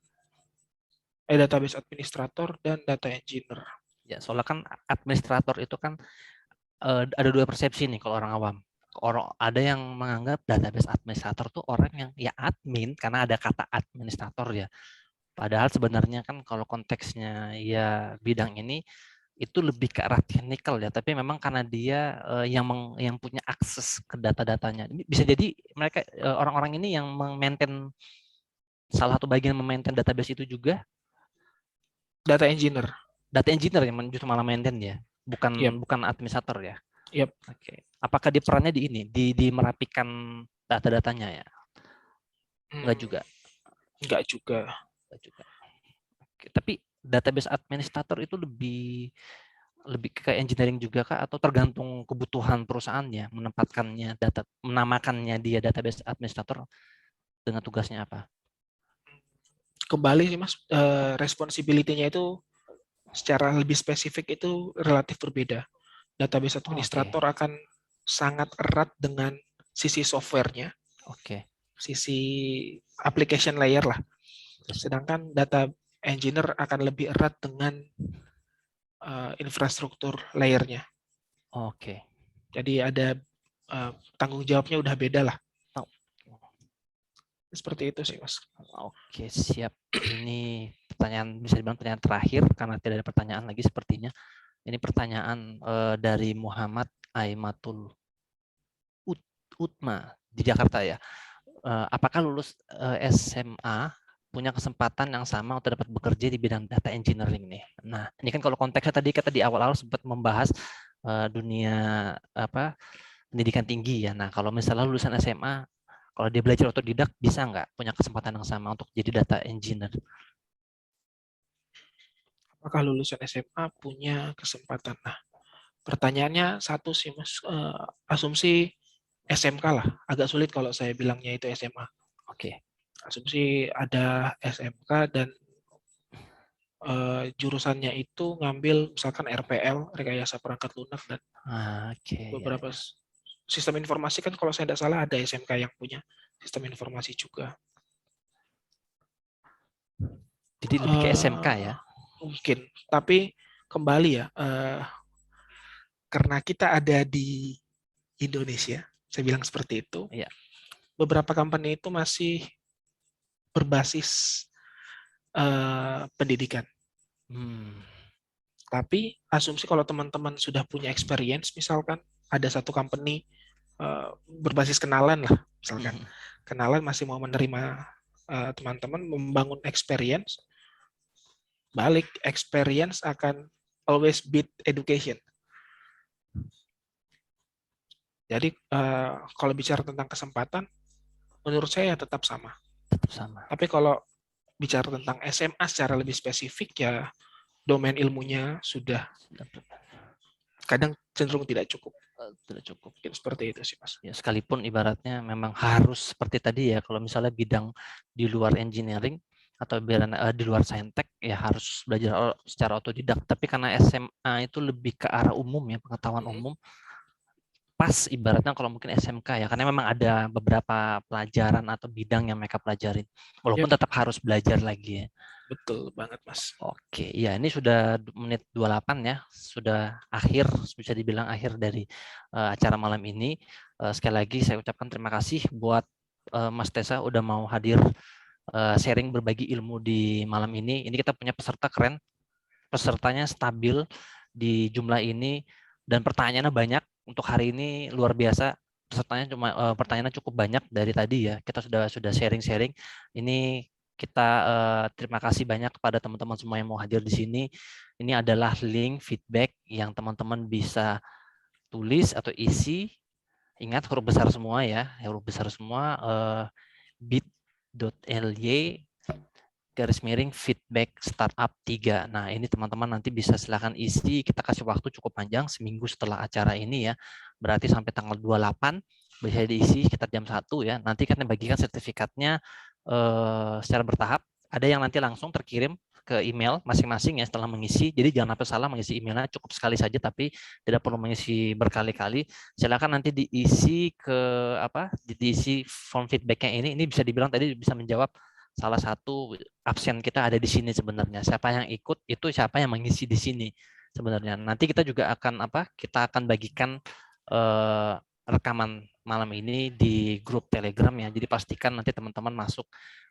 database administrator dan data engineer. Ya, soalnya kan administrator itu kan ada dua persepsi nih kalau orang awam. Ada yang menganggap database administrator tuh orang yang ya admin karena ada kata administrator ya. Padahal sebenarnya kan kalau konteksnya ya bidang ini itu lebih ke arah teknikal ya, tapi memang karena dia yang punya akses ke data-datanya. Bisa jadi mereka orang-orang ini yang memaintain, salah satu bagian memaintain database itu juga Data engineer. data engineer yang justru malah maintain ya, Yep. bukan administrator ya. Yep. Oke. Apakah dia perannya di ini, di merapikan data-datanya ya? Enggak juga. Enggak juga. Enggak juga. Oke. Tapi database administrator itu lebih ke engineering juga kah, atau tergantung kebutuhan perusahaannya menempatkannya menamakannya dia database administrator dengan tugasnya apa? Kembali sih Mas, responsibility-nya itu secara lebih spesifik itu relatif berbeda. Database administrator akan sangat erat dengan sisi software-nya, sisi application layer lah. Sedangkan data engineer akan lebih erat dengan infrastruktur layer-nya. Jadi ada tanggung jawabnya udah beda lah. Seperti itu sih Mas. Oke, siap. Ini pertanyaan, bisa dibilang pertanyaan terakhir karena tidak ada pertanyaan lagi sepertinya. Ini pertanyaan dari Muhammad Aimatul Utma di Jakarta ya. Apakah lulus SMA punya kesempatan yang sama untuk dapat bekerja di bidang data engineering nih? Nah, ini kan kalau konteksnya tadi kita di awal-awal sempat membahas dunia pendidikan tinggi ya. Nah, kalau misalnya lulusan SMA, kalau dia belajar otodidak, bisa nggak punya kesempatan yang sama untuk jadi data engineer? Apakah lulusan SMA punya kesempatan? Nah, pertanyaannya satu sih Mas, asumsi SMK lah. Agak sulit kalau saya bilangnya itu SMA. Asumsi ada SMK dan jurusannya itu ngambil misalkan RPL, rekayasa perangkat lunak, dan beberapa sistem informasi. Kan kalau saya tidak salah ada SMK yang punya sistem informasi juga. Jadi lebih ke SMK ya? Mungkin, tapi kembali ya, karena kita ada di Indonesia, saya bilang seperti itu, beberapa company itu masih berbasis pendidikan. Tapi asumsi kalau teman-teman sudah punya experience, misalkan ada satu company berbasis kenalan lah, misalkan kenalan masih mau menerima teman-teman membangun experience, balik experience akan always beat education. Jadi kalau bicara tentang kesempatan, menurut saya tetap sama. Tapi kalau bicara tentang SMA secara lebih spesifik, ya domain ilmunya sudah kadang cenderung tidak cukup. Seperti itu sih Mas. Ya, sekalipun ibaratnya memang harus seperti tadi ya, kalau misalnya bidang di luar engineering atau di luar saintek ya harus belajar secara otodidak. Tapi karena SMA itu lebih ke arah umum ya, pengetahuan umum, pas ibaratnya kalau mungkin SMK ya, karena memang ada beberapa pelajaran atau bidang yang mereka pelajarin, walaupun tetap harus belajar lagi ya. Betul banget Mas. Oke, ya ini sudah menit 28 ya, sudah akhir, bisa dibilang akhir dari acara malam ini. Sekali lagi saya ucapkan terima kasih buat Mas Tessa udah mau hadir sharing berbagi ilmu di malam ini. Ini kita punya peserta keren, pesertanya stabil di jumlah ini dan pertanyaannya banyak. Untuk hari ini luar biasa, pesertanya pertanyaannya cukup banyak dari tadi ya. Kita sudah sharing-sharing. Ini kita terima kasih banyak kepada teman-teman semua yang mau hadir di sini. Ini adalah link feedback yang teman-teman bisa tulis atau isi. Ingat huruf besar semua ya, huruf besar semua. bit.ly /feedback startup 3. Nah, ini teman-teman nanti bisa silakan isi. Kita kasih waktu cukup panjang, seminggu setelah acara ini ya. Berarti sampai tanggal 28 bisa diisi sekitar jam 1 ya. Nanti kan bagikan sertifikatnya secara bertahap. Ada yang nanti langsung terkirim ke email masing-masing ya setelah mengisi. Jadi jangan sampai salah mengisi emailnya, cukup sekali saja tapi tidak perlu mengisi berkali-kali. Silakan nanti diisi diisi form feedbacknya ini bisa dibilang tadi bisa menjawab salah satu absen kita ada di sini sebenarnya. Siapa yang ikut itu siapa yang mengisi di sini sebenarnya. Nanti kita juga akan kita akan bagikan rekaman malam ini di grup Telegram ya. Jadi pastikan nanti teman-teman masuk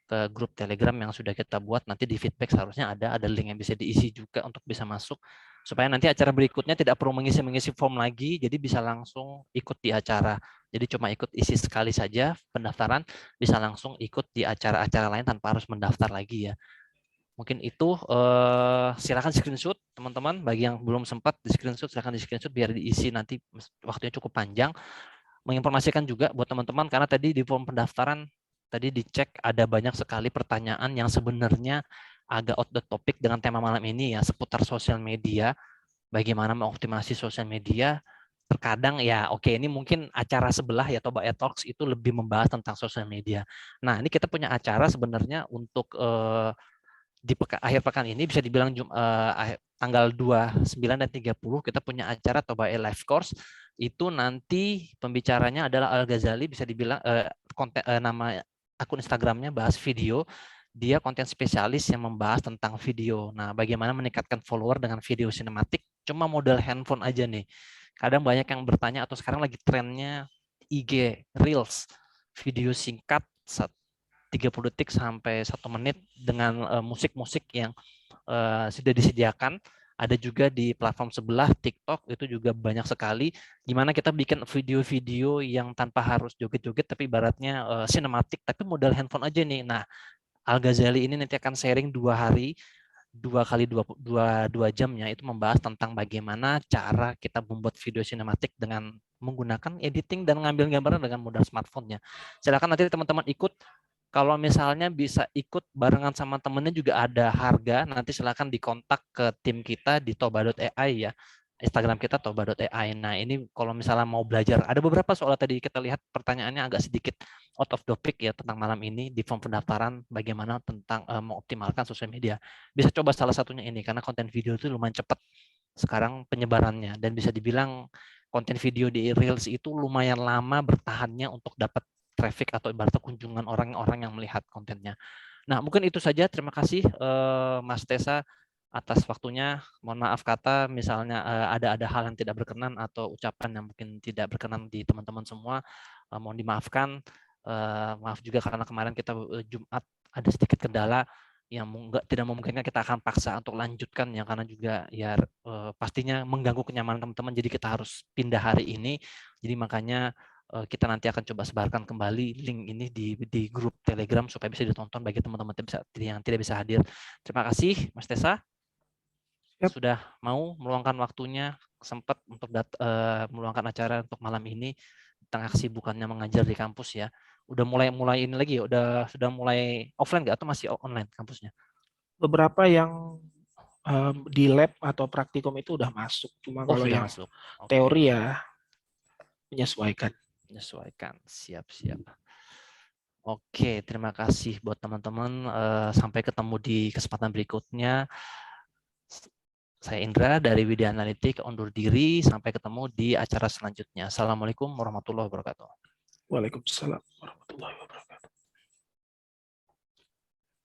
ke grup Telegram yang sudah kita buat. Nanti di feedback seharusnya ada link yang bisa diisi juga untuk bisa masuk. supaya nanti acara berikutnya tidak perlu mengisi form lagi, jadi bisa langsung ikut di acara. Jadi cuma ikut isi sekali saja pendaftaran, bisa langsung ikut di acara-acara lain tanpa harus mendaftar lagi ya. Mungkin itu, silakan screenshot teman-teman. Bagi yang belum sempat di screenshot, silakan di screenshot biar diisi, nanti waktunya cukup panjang. Menginformasikan juga buat teman-teman, karena tadi di form pendaftaran tadi dicek ada banyak sekali pertanyaan yang sebenarnya agak out the topic dengan tema malam ini ya, seputar sosial media, bagaimana mengoptimasi sosial media. Terkadang ya oke, ini mungkin acara sebelah ya, Toba Talks itu lebih membahas tentang sosial media. Nah, ini kita punya acara sebenarnya untuk di akhir pekan ini, bisa dibilang tanggal 29 dan 30 kita punya acara Toba Live Course. Itu nanti pembicaranya adalah Al Ghazali, bisa dibilang nama akun Instagramnya bahas video. Dia konten spesialis yang membahas tentang video. Nah, bagaimana meningkatkan follower dengan video sinematik cuma modal handphone aja nih. Kadang banyak yang bertanya, atau sekarang lagi trennya IG Reels, video singkat 30 detik sampai 1 menit dengan musik-musik yang sudah disediakan. Ada juga di platform sebelah, TikTok, itu juga banyak sekali. Gimana kita bikin video-video yang tanpa harus joget-joget, tapi ibaratnya sinematik, tapi modal handphone aja nih. Nah, Al Ghazali ini nanti akan sharing 2 hari, 2 kali 2 jamnya, itu membahas tentang bagaimana cara kita membuat video sinematik dengan menggunakan editing dan ngambil gambaran dengan modal smartphone-nya. Silakan nanti teman-teman ikut. Kalau misalnya bisa ikut barengan sama temennya juga ada harga, nanti silakan dikontak ke tim kita di toba.ai ya. Instagram kita toba.ai. Nah, ini kalau misalnya mau belajar, ada beberapa soal tadi kita lihat pertanyaannya agak sedikit out of topic ya tentang malam ini di form pendaftaran, bagaimana tentang mengoptimalkan sosial media. Bisa coba salah satunya ini, karena konten video itu lumayan cepat sekarang penyebarannya, dan bisa dibilang konten video di Reels itu lumayan lama bertahannya untuk dapat traffic atau ibaratnya kunjungan orang-orang yang melihat kontennya. Nah, mungkin itu saja. Terima kasih Mas Tessa atas waktunya. Mohon maaf kata misalnya ada hal yang tidak berkenan atau ucapan yang mungkin tidak berkenan di teman-teman semua, mohon dimaafkan. Maaf juga karena kemarin kita Jumat ada sedikit kendala yang tidak memungkinkan, kita akan paksa untuk lanjutkan ya, karena juga ya pastinya mengganggu kenyamanan teman-teman, jadi kita harus pindah hari ini. Jadi makanya kita nanti akan coba sebarkan kembali link ini di grup Telegram supaya bisa ditonton bagi teman-teman yang tidak bisa hadir. Terima kasih Mas Tessa. Yep. Sudah mau meluangkan waktunya, sempat untuk meluangkan acara untuk malam ini di tengah kesibukannya mengajar di kampus ya. Udah mulai ini lagi ya, sudah mulai offline nggak atau masih online kampusnya? Beberapa yang di lab atau praktikum itu udah masuk, cuma kalau sudah yang masuk. teori ya menyesuaikan. Siap. Oke, terima kasih buat teman-teman. Sampai ketemu di kesempatan berikutnya. Saya Indra dari Widya Analitik undur diri. Sampai ketemu di acara selanjutnya. Assalamualaikum warahmatullahi wabarakatuh. Waalaikumsalam.